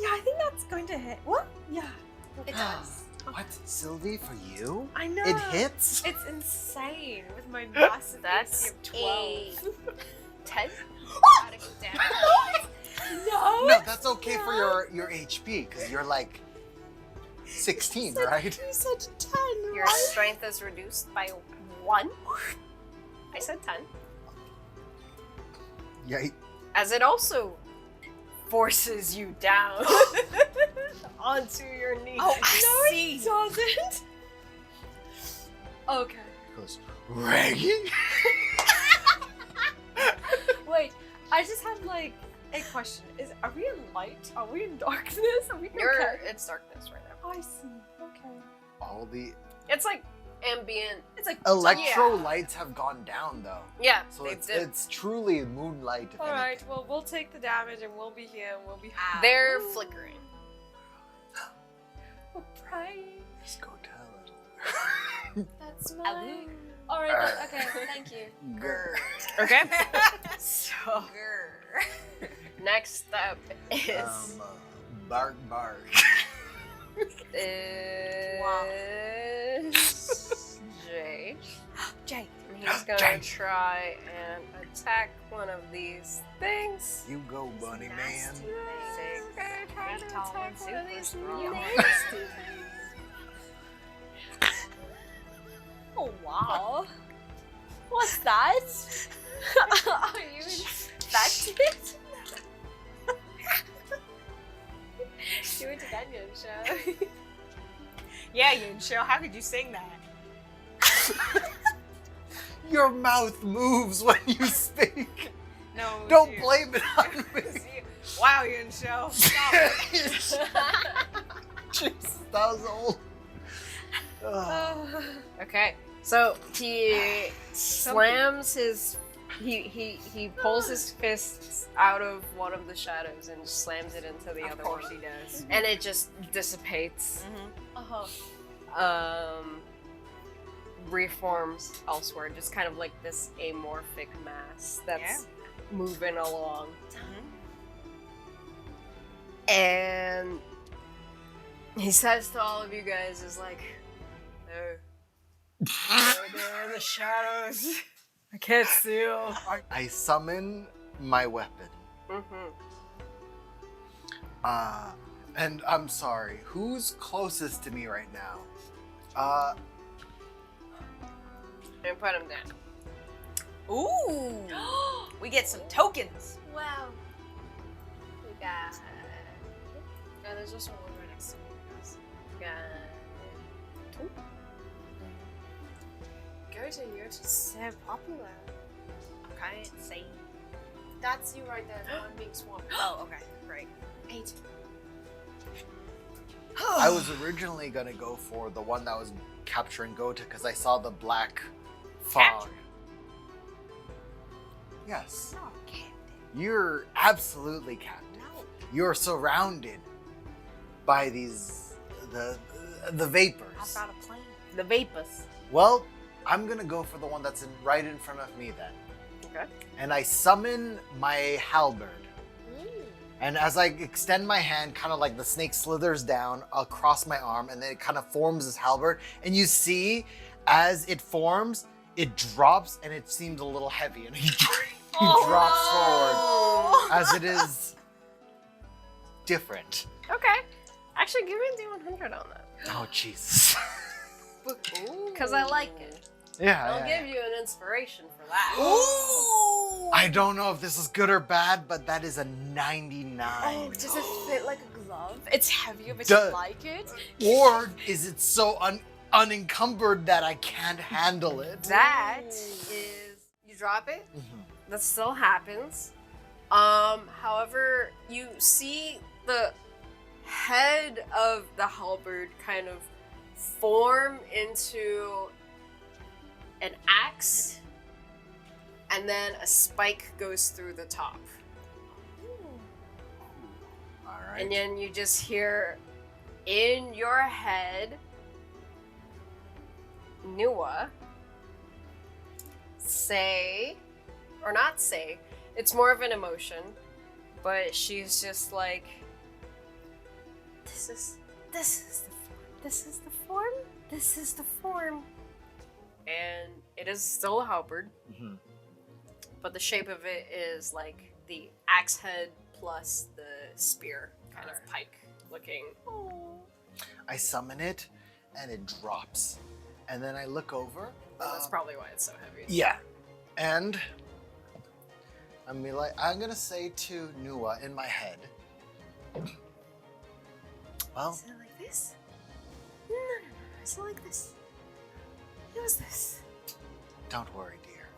Yeah, I think that's going to hit. What? Yeah, it does. What? Sylvie, for you? I know. It hits? It's insane with my massive That's AC of 12. 10? Gotta go down. No. No, that's okay for your HP, because you're like 16, right? You said 10, Your right? strength is reduced by 1. I said 10. Yeah, As it also forces you down onto your knees. Oh, No, I see. it doesn't. Okay. he goes, Reggie? Wait, I just have like a question. Are we in light? Are we in darkness? Are we okay? It's darkness right now. I see. Okay. All the It's like ambient. It's like electro lights have gone down, though. Yeah, So they it's, did. it's truly moonlight, if All right. anything. Well, we'll take the damage and we'll be here and we'll be They're flickering. We're praying. Just go tell it. That's I my. will. All right. Okay. Thank you. Grr. Okay. So Grr. next up is Bark, bark. Jade. Jade. And he's gonna Jade. try and attack one of these things. You go, bunny man. Nasty thing. Calling attack one of super these strong. nasty Oh wow. What's that? Are you infected? You went to Kenyan show. Yeah, Yunshio, how could you sing that? Your mouth moves when you speak. No. Don't you. blame it on me. Wow, Yunshio. Stop it. Jesus, that was old. Ugh. Okay, so he slams his. He pulls his fists out of one of the shadows and slams it into the Of other course one, he does. and it just dissipates. Uh-huh. Reforms elsewhere, just kind of like this amorphic mass that's moving along. And he says to all of you guys, is like, there in the shadows. I can't see you. I summon my weapon. And I'm sorry, who's closest to me right now? And put him down. Ooh. We get some tokens. Wow. We got. Yeah, there's also one right next to me, guys. Got Go to, you're just so popular. Okay, see. That's you right there, the one being swamped. Oh, okay, great. 8. I was originally gonna go for the one that was capturing Gota because I saw the black fog. Capture? Yes. No, Captain. You're absolutely captain. No. You're surrounded by these the vapors. I've got a plane. the vapors. Well, I'm gonna go for the one that's right in front of me then. Okay. And I summon my halberd. And as I extend my hand, kind of like the snake slithers down across my arm, and then it kind of forms this halberd. And you see, as it forms, it drops, and it seems a little heavy, and he drops forward as it is different. Okay. Actually, give me the 100 on that. Oh, Jesus. Because I like it. Yeah. I'll give you an inspiration for that. Ooh. I don't know if this is good or bad, but that is a 99. Oh, does it fit like a glove? It's heavier, but Duh. you like it? Or is it so unencumbered that I can't handle it? That is, you drop it. Mhm. That still happens. However, you see the head of the halberd kind of form into an axe, and then a spike goes through the top. All right. And then you just hear in your head Nua say, or not say, it's more of an emotion, but she's just like, this is the form. And it is still a halberd, Mhm. but the shape of it is like the axe head plus the spear kind of pike looking. I summon it, and it drops. And then I look over. That's probably why it's so heavy. Yeah. And I'm gonna say to Nua in my head, well, Is it like this? No. Is it like this? It was this. don't worry, dear.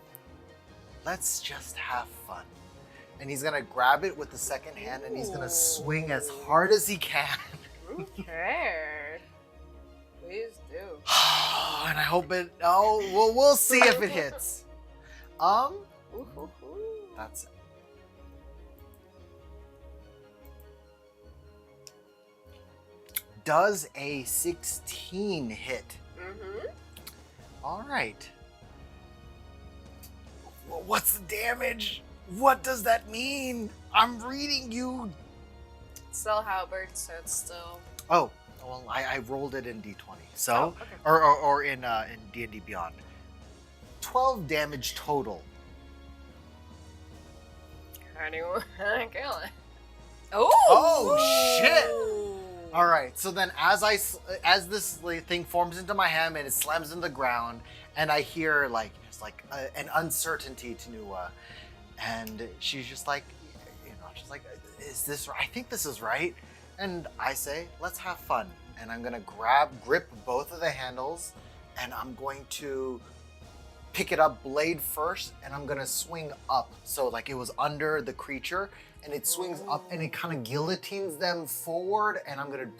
Let's just have fun. And he's gonna grab it with the second hand, and he's gonna swing as hard as he can. Okay. Please do. And I hope it. Oh, well, we'll see if it hits. That's it. Does a 16 hit? Mm-hmm. All right. What's the damage? What does that mean? I'm reading you. It's still halberd, so it's still. Oh, well, I rolled it in D20. So, Oh, okay. or in D&D Beyond. 12 damage total. How do you want to kill it? Oh! Oh, shit! All right. So then, as this thing forms into my hand and it slams into the ground, and I hear like there's like an uncertainty to Nua, and she's just like, she's like, "Is this? I think this is right." And I say, "Let's have fun." And I'm gonna grip both of the handles, and I'm going to pick it up blade first, and I'm gonna swing up. So like it was under the creature, and it swings up, and it kind of guillotines them forward, and I'm gonna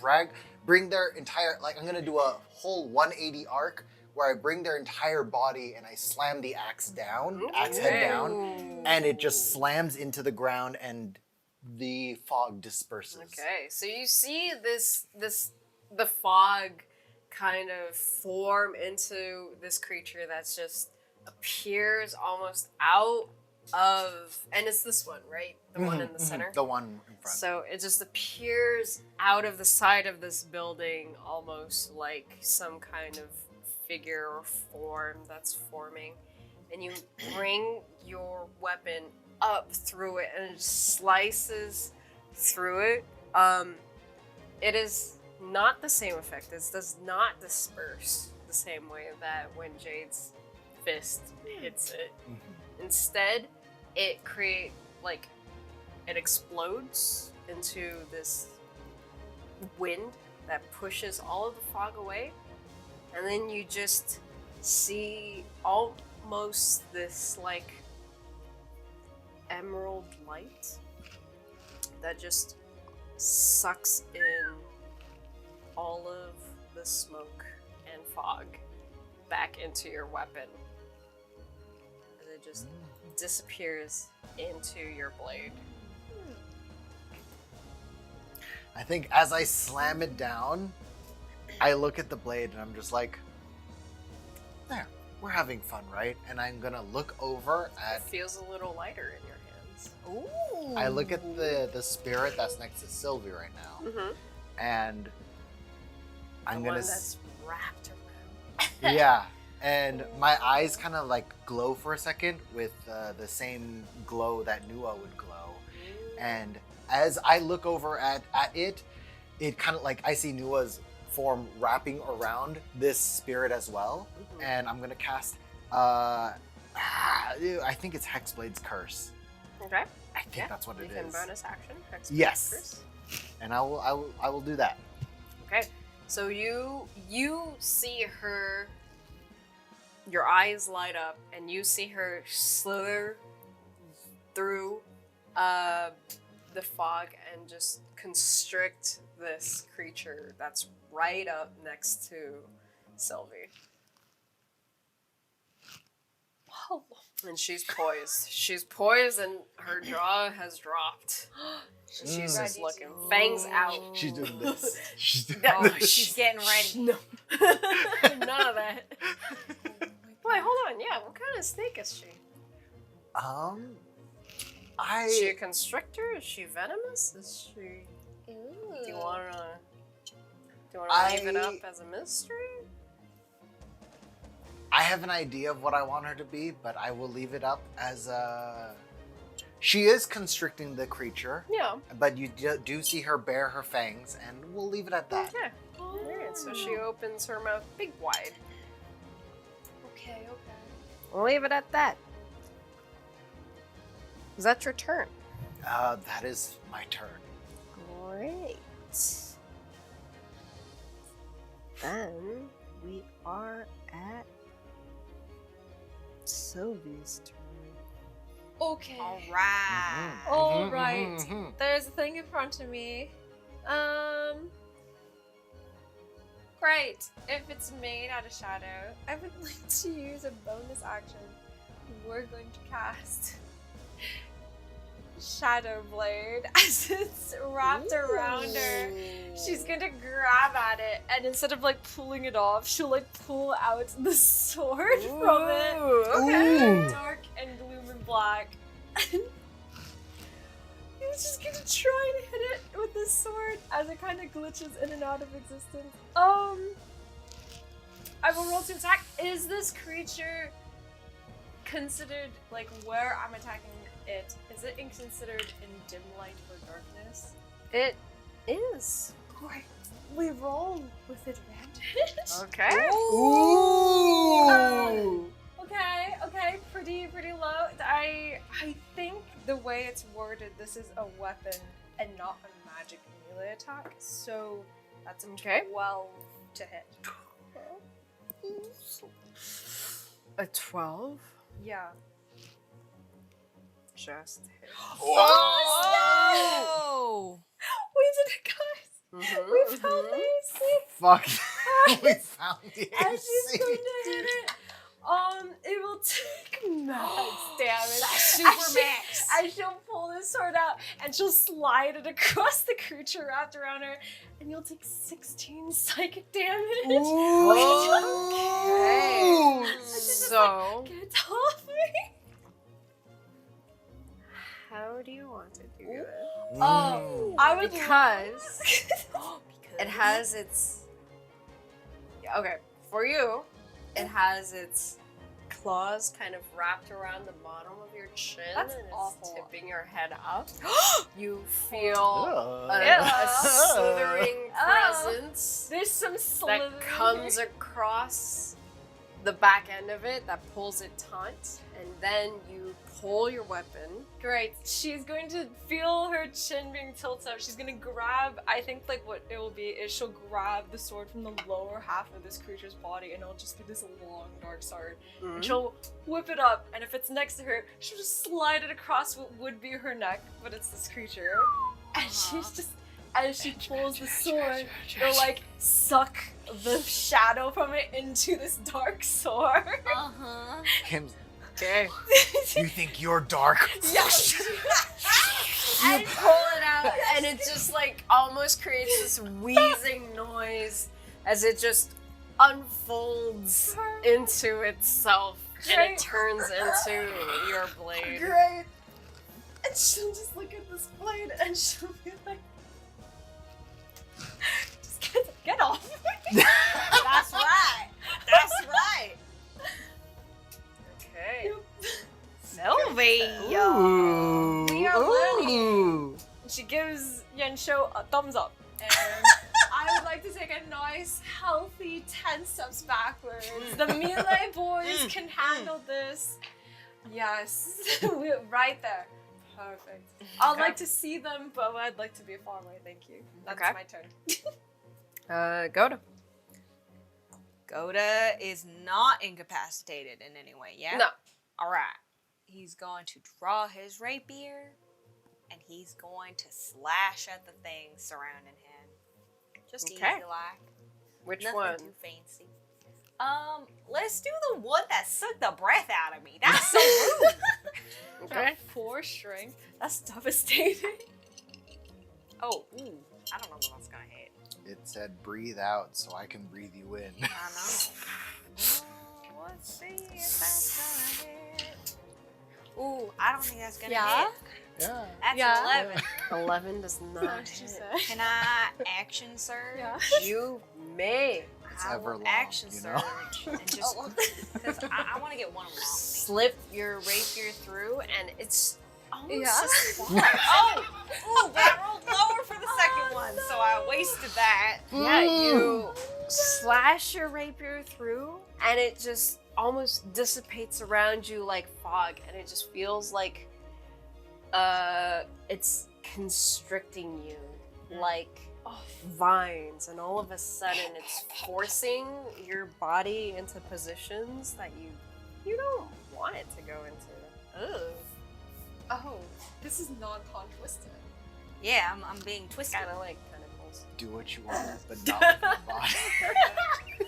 bring their entire, like I'm gonna do a whole 180 arc where I bring their entire body and I slam the axe head down, and it just slams into the ground, and the fog disperses. Okay, so you see the fog kind of form into this creature that's just appears almost out of, and it's this one, right? The one in the center? The one in front. So it just appears out of the side of this building, almost like some kind of figure or form that's forming. And you bring your weapon up through it, and it slices through it. It is not the same effect. It does not disperse the same way that when Jade's fist hits it. Instead, it explodes into this wind that pushes all of the fog away, and then you just see almost this like emerald light that just sucks in all of the smoke and fog back into your weapon. And it just disappears into your blade. I think as I slam it down, I look at the blade and I'm just like, there, we're having fun, right? And I'm gonna look over It at, feels a little lighter in your hands. Ooh. I look at the spirit that's next to Sylvie right now, and I'm The gonna, one that's wrapped around. yeah, and my eyes kind of like glow for a second with the same glow that Nua would glow. And as I look over at it, it kind of like I see Nua's form wrapping around this spirit as well. And I'm gonna cast, I think it's Hexblade's Curse. Okay. I think that's what it You can is. bonus action. Yes. Curse. And I will do that. Okay. So you see her, your eyes light up, and you see her slither through the fog and just constrict this creature that's right up next to Sylvie. Oh. And she's poised. She's poised, and her jaw has dropped. And she's just looking, fangs out. She's doing this. She's doing Oh, this. she's getting ready. No. None of that. Wait, hold on. Yeah, what kind of snake is she? Is she a constrictor? Is she venomous? Is she? Do you want to leave it up as a mystery? I have an idea of what I want her to be, but I will leave it up as a... She is constricting the creature, Yeah. but you do see her bare her fangs, and we'll leave it at that. Okay. Alright, so she opens her mouth big wide. Okay. We'll leave it at that. Is that your turn? That is my turn. Great. Then we are at Sylvie's turn. Okay. All right. All right. There's a thing in front of me. Great. If it's made out of shadow, I would like to use a bonus action. We're going to cast Shadow Blade as it's wrapped around her. She's gonna grab at it, and instead of like pulling it off, she'll like pull out the sword from it. Okay. Dark and gloom and black. And he's just gonna try and hit it with this sword as it kind of glitches in and out of existence. I will roll to attack. Is this creature considered like where I'm attacking it? Is it considered in dim light or darkness? It is. Alright, we roll with advantage. Okay. Ooh! Okay, pretty low. I think the way it's worded, this is a weapon and not a magic melee attack. So that's a Okay. 12 to hit. A 12? Yeah. Just hit. Oh! We did it, guys. We found the AC. Fuck. We found the And she's AC. going to hit it. It will take max damage. Super And max. And she'll pull this sword out and she'll slide it across the creature wrapped around her, and you'll take 16 psychic damage. Okay. So, Get off me! how do you want to do this? Oh, I would Because it has its. Okay, for you, it has its claws kind of wrapped around the bottom of your chin. That's and it's awful. tipping your head up. You feel Ugh. a slithering presence There's some that slithering. comes across the back end of it that pulls it taut, and then you pull your weapon. Great. She's going to feel her chin being tilted up. She's going to grab, I think like what it will be is she'll grab the sword from the lower half of this creature's body, and it'll just be this long dark sword. And she'll whip it up, and if it's next to her, she'll just slide it across what would be her neck, but it's this creature. And she's just, as she pulls the sword, it'll like suck the shadow from it into this dark sword. Uh-huh. Kim's, Okay. you think you're dark? Yes. You pull it out, and it just like almost creates this wheezing noise as it just unfolds into itself, and Great. it turns into your blade. Great. And she'll just look at this blade and she'll be like, just get off me. That's right. That's right. Okay. Sylvia. Ooh. We are learning. Ooh. She gives Yensho a thumbs up. And I would like to take a nice, healthy 10 steps backwards. The melee boys can handle this. Yes. We're right there. Perfect. I'd like to see them, but I'd like to be far away. Thank you. That's Okay. my turn. Goda. Goda is not incapacitated in any way, yeah? No. Alright. He's going to draw his rapier, and he's going to slash at the things surrounding him. Just Okay. easy like. Which Nothing one? too fancy. Let's do the one that sucked the breath out of me. That's so rude. Okay. 4 strength. That's devastating. Oh, ooh. I don't know what that's gonna hit. It said breathe out so I can breathe you in. I know. Let's see if that's gonna hit. Ooh, I don't think that's gonna Yeah? hit. Yeah. That's Yeah. an 11. 11 does not She hit. said. Can I action surge? Yeah. You may It's I ever will long, action you know? surge and just because I want to get one of them off me. slip your rapier through, and it's almost Yeah. a spot. Oh, but I rolled lower for the second one, so I wasted that. Yeah, you slash your rapier through, and it just almost dissipates around you like fog, and it just feels like it's constricting you like vines, and all of a sudden it's forcing your body into positions that you don't want it to go into. Ooh. Oh, this is non-con twisted. Yeah, I'm being twisted. Kind of like tentacles. Do what you want, but not with your body.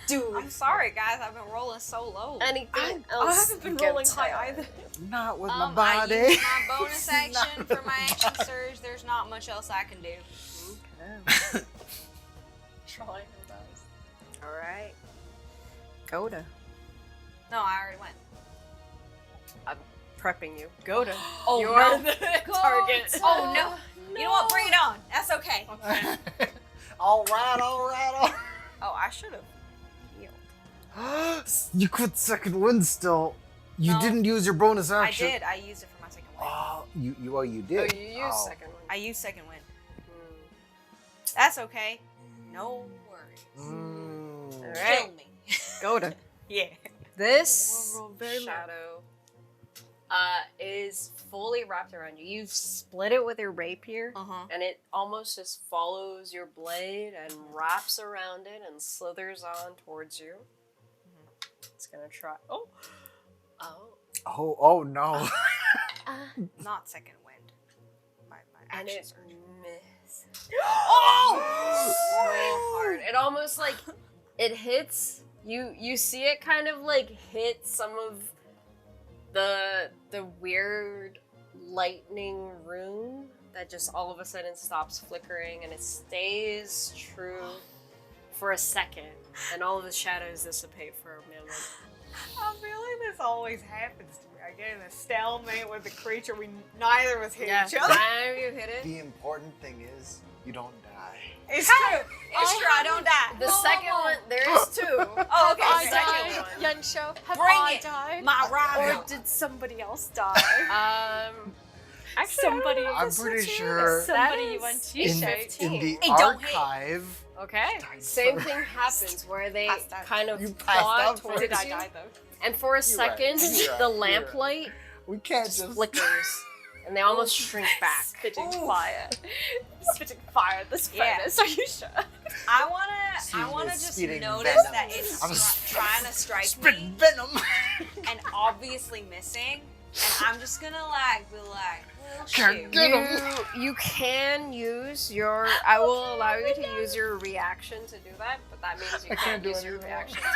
Dude, I'm sorry, guys. I've been rolling so low. anything I else? haven't been get rolling high tired. either. Not with my I body. used my bonus action for my action surge. There's not much else I can do. Okay. Trying her best. All right. Goda. No, I already went. Prepping you. Goda. Oh, You're no. the target. Oh no. You know what? Bring it on. That's okay. all right, all right, all Oh, I should have. right. You quit second wind still. You No. didn't use your bonus I action. did. I used it for my second win. Oh, you Oh, did. you use second one. I used second win. Hmm. that's okay. No worries. Mm. All right. Kill me. Go to. Yeah. This Roll very low. shadow is fully wrapped around you. You've split it with your rapier, and it almost just follows your blade and wraps around it and slithers on towards you. It's gonna try. Oh. Oh no. Not second wind. My And action it surge. misses. Oh! So hard. It almost like it hits you. You see it kind of like hit some of the weird lightning rune that just all of a sudden stops flickering, and it stays true for a second, and all of the shadows dissipate for a moment. I feel like this always happens to me. I get in a stalemate with a creature we neither of us hit each other. Time you hit it. The important thing is you don't die. It's true. It's true. I don't die. The second one, there's two. Oh, okay. I second died. one. Yensho, have Bring I it. died? My rival. Or did somebody else die? Actually, Somebody. I'm pretty sure Somebody That you went is to. in Shade. the It don't hit. archive. Okay. Died Same first. thing happens where they Passed out. kind of You passed claw out towards Did I you, die though? and for a You're second, right. You're right. the You're lamplight We can't just just flickers, and they almost shrink back. Spitting Ooh. fire. Spitting fire at this Yeah. furnace. Are you sure? I Excuse wanna me, just spitting notice venom. that it's I'm trying to strike spit me venom. and obviously missing. And I'm just gonna be like, well, Can't shoot. get 'em. You can use your. I will allow you to use your reaction to do that, but that means you I can't do use your anything. reaction to do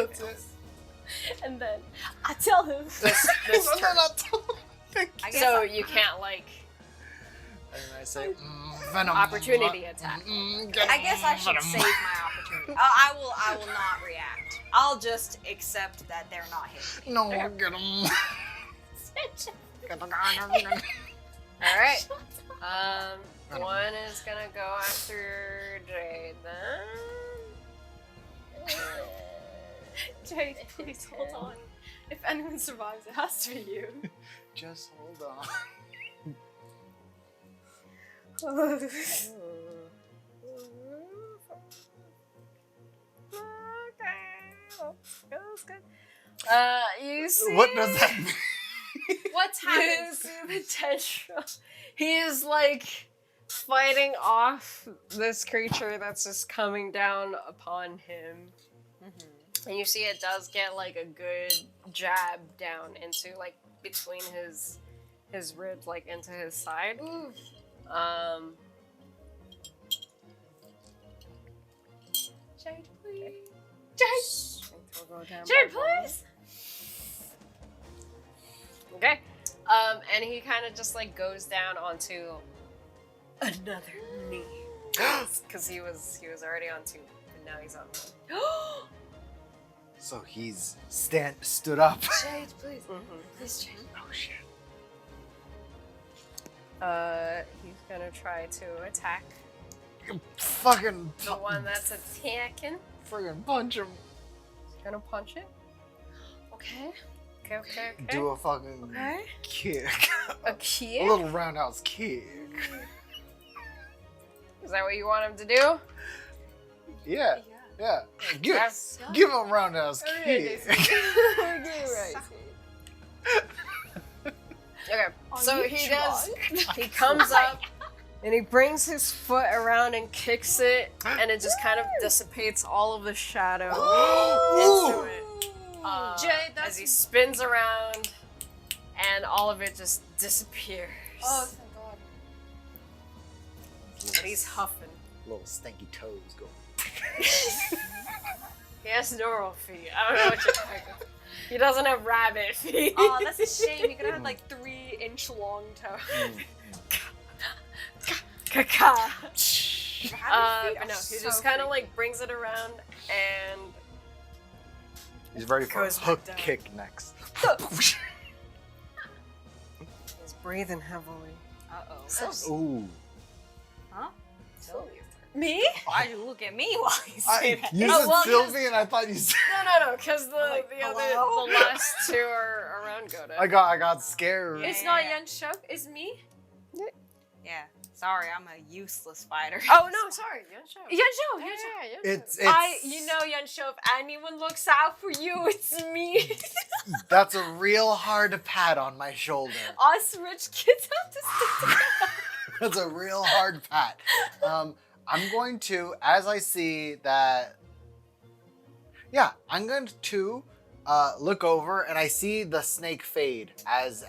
that. That's it. And then I tell him. This I'm turn. not Thank I you. guess So you can't like. And I say, venom. Opportunity attack. Get I guess I should venom. save my opportunity. I will not react. I'll just accept that they're not hitting me. No, get him. All right. One is gonna go after Jade then. Jade, please hold on. If anyone survives, it has to be you. Just hold on. You see. What does that mean? What's You happened? see the tendril. He is like fighting off this creature that's just coming down upon him. And you see it does get like a good jab down into like between his ribs, like into his side. Jade, please. Jade! We'll go down Jade, by one. please. Okay. And he kind of just like goes down onto another knee. Because he was already on two, and now he's on one. So he's stood up. Jade, please. Please, Jade. Oh shit. He's gonna try to attack Fucking the one that's attacking. friggin' punch him. He's gonna punch it. Okay. Okay. Do a fucking Okay. kick. A kick? A little roundhouse kick. Is that what you want him to do? Yeah. Yeah. Give, Yes. give him a roundhouse Okay, kick. Okay, so you he does. He comes up and he brings his foot around and kicks it, and it just kind of dissipates all of the shadow into it. Jade, that's- as he spins around, and all of it just disappears. Oh, thank God. But he's huffing. Little stinky toes go. He has normal feet. I don't know what you're talking about. He doesn't have rabbit feet. Oh, that's a shame. You could have had like 3-inch long toes. Caca. Rabbit feet But are no, he so just kind of freaky. like brings it around and He's ready for a Goes back hook down. kick next. he's breathing heavily. Uh-oh. Ooh. Sylvia's turn. Me? Why'd you look at me while you say that? You Oh, said well, Sylvie and I thought you said No, because the hello? the last two are around Goda. I got scared. It's Yeah. not Yen Shok, it's me. Yeah. Sorry, I'm a useless fighter. Oh no, sorry, Yunsho. Yunsho. It's Yunsho, if anyone looks out for you, it's me. that's a real hard pat on my shoulder. Us rich kids have to stick together. That's a real hard pat. I'm going to, as I see that, yeah, I'm going to look over and I see the snake fade as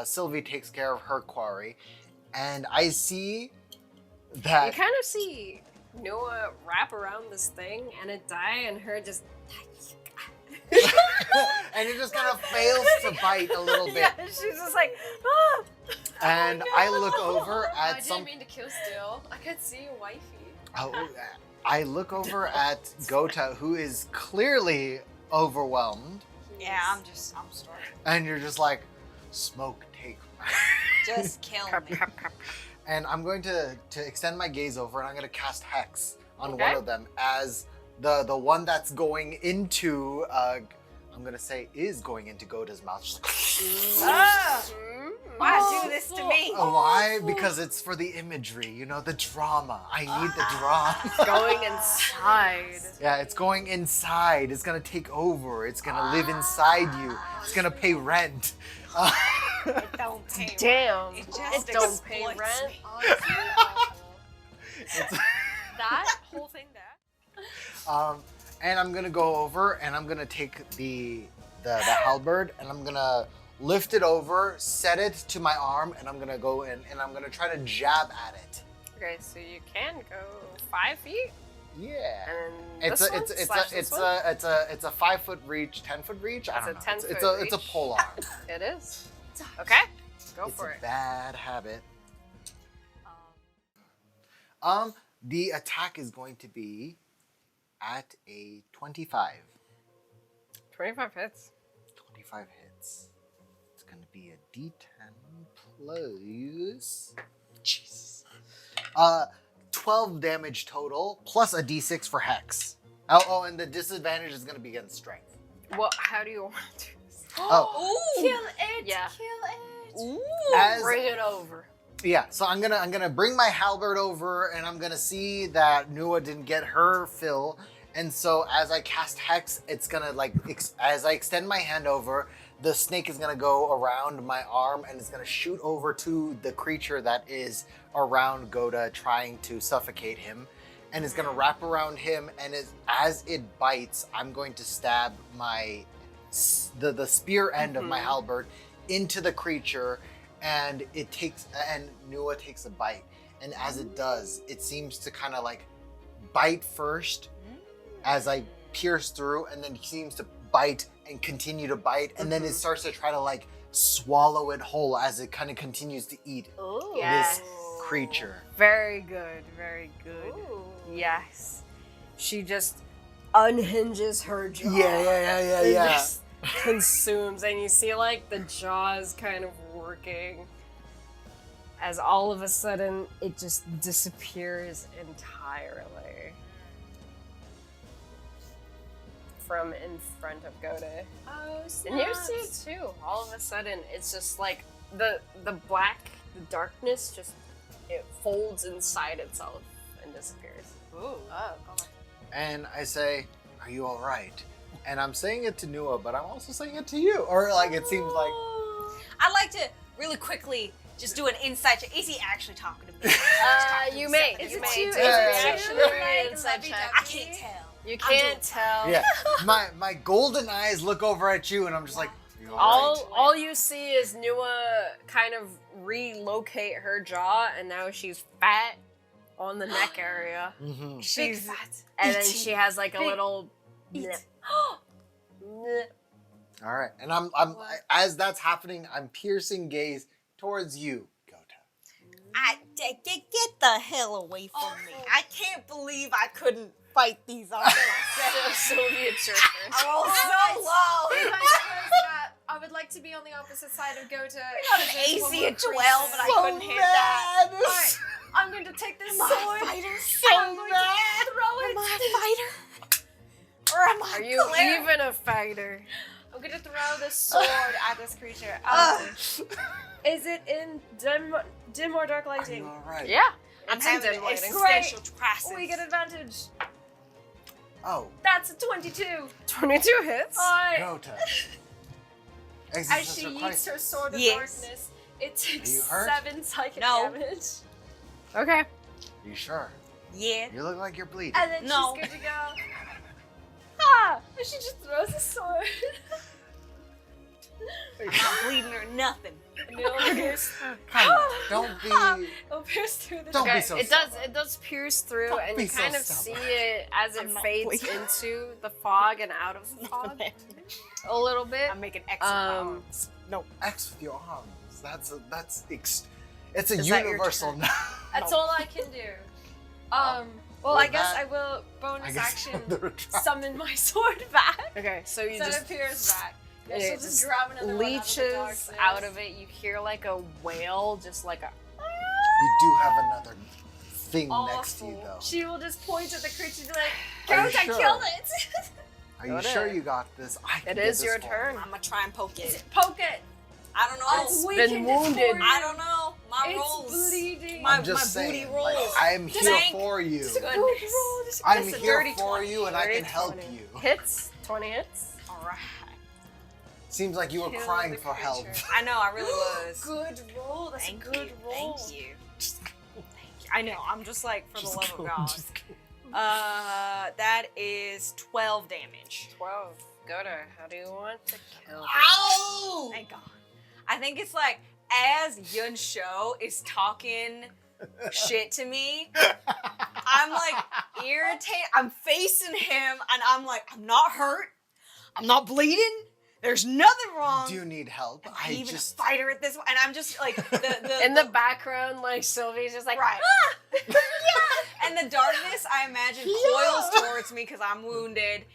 Sylvie takes care of her quarry, and I see that You kind of see Noah wrap around this thing and it die, and her just. and it just kind of fails to bite a little bit. Yeah, she's just like, ah. And I look over I at didn't some. mean to kill Still. I could see your wifey. Oh, I look over at Gota, who is clearly overwhelmed, Yeah, I'm starting. and you're just like, smoke, take. Just kill me. And I'm going to extend my gaze over, and I'm going to cast Hex on Okay. one of them as the one that's going into, I'm going to say is going into Gota's mouth. Just like, Ah! Why do this to me? why? Because it's for the imagery, you know, the drama. I need the drama. Going inside. Yeah, it's going inside. It's going to take over. It's going to live inside you. It's going to pay rent. It don't pay. Damn. It just It don't pay exploits rent. me. Honestly, awful. It's- That whole thing there. And I'm gonna go over and I'm gonna take the halberd and I'm gonna lift it over, set it to my arm, and I'm gonna go in and I'm gonna try to jab at it. Okay, so you can go 5 feet, Yeah. and It's this a one it's it's slash a this it's one? a it's a it's a 5 foot reach, 10 foot reach. I It's don't a know. 10 It's foot a it's a reach. pole arm. It is. Okay, go It's for a it. bad habit. The attack is going to be at a 25. 25 hits. 25 hits. It's going to be a D10 plus. Jesus. 12 damage total plus a D6 for Hex. Oh, and the disadvantage is going to be against strength. Well, how do you want to do this? Oh, Kill it. Yeah. Kill it. as Bring it over. yeah. So I'm gonna bring my halberd over, and I'm gonna see that Nua didn't get her fill, and so as I cast Hex, it's gonna like as I extend my hand over, the snake is gonna go around my arm, and it's gonna shoot over to the creature that is around Goda, trying to suffocate him, and it's gonna wrap around him, and as it bites, I'm going to stab the spear end of my halberd into the creature, and Nua takes a bite, and as it does, it seems to kind of like bite first as I pierce through, and then he seems to bite and continue to bite, and then it starts to try to like swallow it whole as it kind of continues to eat Ooh. Yes. this creature. Very good, very good. Yes. She just unhinges her jaw. Yeah. It just consumes, and you see like the jaws kind of working as all of a sudden it just disappears entirely from in front of Gode. Oh, And you see it too. All of a sudden it's just like the darkness just it folds inside itself and disappears. Ooh. Oh, God. And I say, "Are you all right?" And I'm saying it to Nua, but I'm also saying it to you. Or like it seems like I'd like to really quickly just do an insight check. Is he actually talking to me? You may. Is You it may. too- It's is it too, actually like, an inside lovey-dovey? check. I can't tell. You can't tell. yeah. My golden eyes look over at you, and I'm just like, "Are you all right?" All you see is Nua kind of relocate her jaw, and now she's fat on the neck area. Mhm. She's fat. and then she has like a Big little. eat. All right, and I'm as that's happening, I'm piercing gaze towards you, Gota. Get the hell away from me. I can't believe I couldn't fight these off myself. Sylvia Churcher. I rolled so Hey, low. my swears that I would like to be on the opposite side of Gota. I got an AC at 12, but I couldn't hit that. Alright, I'm going to take this sword. fighter? I'm going to throw it. Am I a fighter? Or am I Are you cleric? even a fighter? I'm going to throw this sword at this creature. Is it in dim or dark Are lighting. you alright? Yeah. I'm It's in having dim an lighting. existential crisis. We get advantage. Oh, That's a 22. 22 hits. Gota. As she Existential yeets crisis. her sword of Yes. darkness, it takes Are you hurt? 7 psychic No. damage. Okay. You sure? Yeah. You look like you're bleeding. And then No. she's good to go. Ah! And she just throws a sword. I'm not bleeding or nothing. And it'll pierce, Come on, don't be. it'll pierce through the Don't be Okay, so it does pierce through, Don't and be you so kind of stubborn. see it as it I'm not fades bleeding. into the fog and out of the fog a little bit. I'm making X with my Um, arms. No. X with your arms. It's a Is that your universal turn? now. That's all I can do. Well, With I guess that, I will I bonus guess action the retract- summon my sword back. Okay, so you So it just appears back. it She'll just just grab another one leeches out out of of it. You hear like a wail, just like a. You do have another thing next to you, Awful. though. She will just point at the creature and be like, Are "Go, you I sure? killed it!" Are you Go sure ahead. you got this? I can It get is this your for turn. you. I'm gonna try and poke it. Poke it. I don't know. I'll been weaken it wounded. for you. I don't know. My It's rolls. bleeding. My- I'm just my booty saying, rolls. like, I'm Just here saying. for you. It's a good Goodness. roll. Just I'm It's a here dirty for 20. you, and I Dirty can help 20. you. Hits. 20 hits. All right. Seems like you were Kill crying the for help. creature. I know. I really was. Good roll. That's Thank a good you. roll. Thank you. Thank you. I know. I'm just like, for the love of God. Just go. That is 12 damage. 12. Go to. How do you want to kill? Ow! Thank God. I think it's like as Yun Shou is talking shit to me, I'm like irritated. I'm facing him and I'm like, I'm not hurt. I'm not bleeding. There's nothing wrong. Do you need help? I'm I even just. a fighter at this one. And I'm just like the In the background, like Sylvie's just like. right. "Ah!" And the darkness, I imagine, coils towards me because I'm wounded,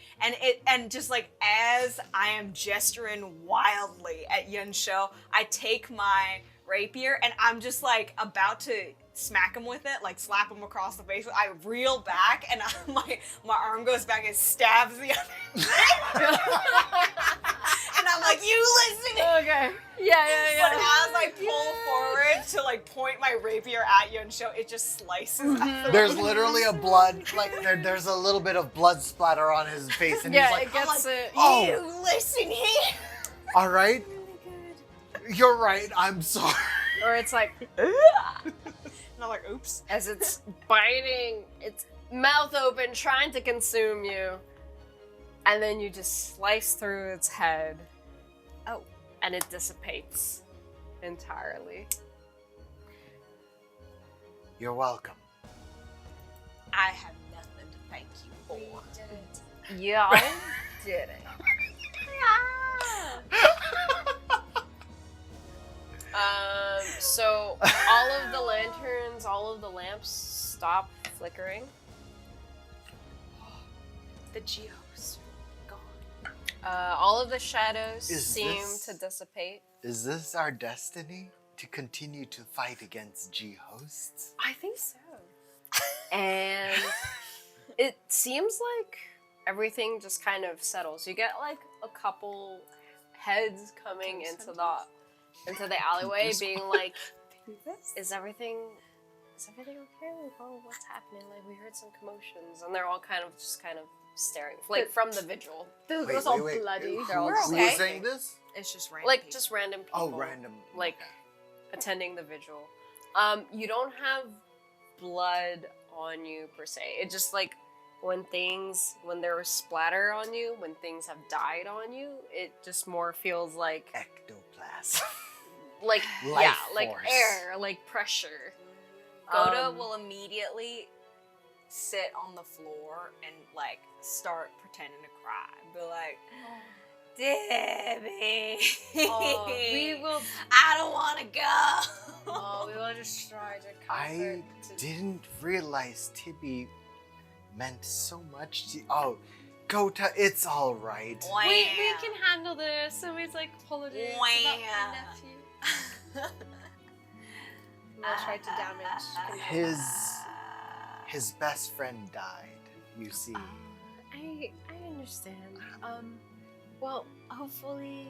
and just like as I am gesturing wildly at Yun Shou, I take my rapier and I'm just like about to smack him with it, like slap him across the face. I reel back and my arm goes back and stabs the other. And I'm like, you listen. Okay. Yeah. But as I pull forward to like point my rapier at Yun Shou, it just slices. There's literally a blood, like there's a little bit of blood splatter on his face, and Yeah, he's like, it gets it. "Oh, You listen here. all right, you're right. I'm sorry." Or it's like, And I'm like, oops. as it's biting, its mouth open, trying to consume you. And then you just slice through its head. Oh. And it dissipates entirely. You're welcome. I have nothing to thank you for. Yeah, I did it. So all of the lanterns, all of the lamps stop flickering. The geos gone. All of the shadows Is seem this- to dissipate. Is this our destiny to continue to fight against G-hosts? I think so. And it seems like everything just kind of settles. You get like a couple heads coming into the alleyway, being like, "Is everything okay? Like, oh, what's happening? Like, we heard some commotions," and they're all kind of staring, like from the vigil. It Wait, was all wait, wait. bloody. They're all We're Who okay. was saying this? It's just random. like people. just random people. Oh, random. Like Okay. attending the vigil. You don't have blood on you per se. It just like when there was splatter on you, when things have died on you, it just more feels like Ectoplasm. like Life like force. air, like pressure. Goda will immediately sit on the floor and like start pretending to cry. Be like, Debbie, We will. I don't want to go. Oh, we will just try to I comfort. didn't realize Tibby meant so much to. Oh, Gota, it's all right. We can handle this. So we like pull it in. It's about Wham. my nephew. We'll try to damage. His best friend died. You see. I understand. Well, hopefully,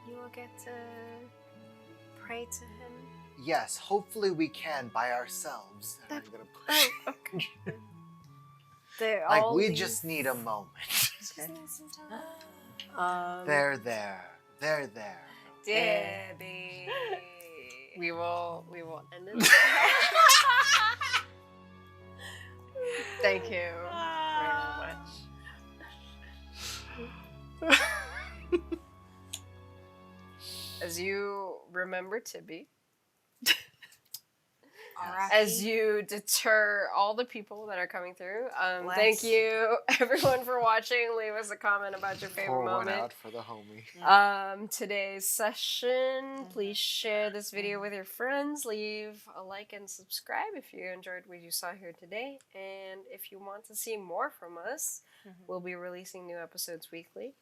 you will get to pray to him. Yes, hopefully we can by ourselves. And I'm gonna push. Like, we just need a moment. Okay. They're there. They're there. Debbie. We will end it. Thank you very much. As you remember Tibby, as you deter all the people that are coming through, thank you everyone for watching. Leave us a comment about your favorite Pour one moment. out for the homie. Today's session. Please share this video with your friends. Leave a like and subscribe if you enjoyed what you saw here today. And if you want to see more from us, we'll be releasing new episodes weekly.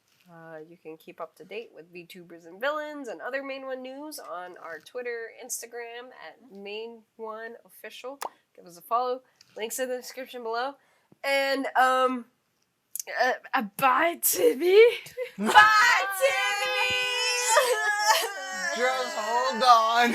You can keep up to date with VTubers and Villains and other Main One news on our Twitter, Instagram at Main One Official. Give us a follow. Links in the description below. And bye, Tibby. Bye, Timmy! Just hold on.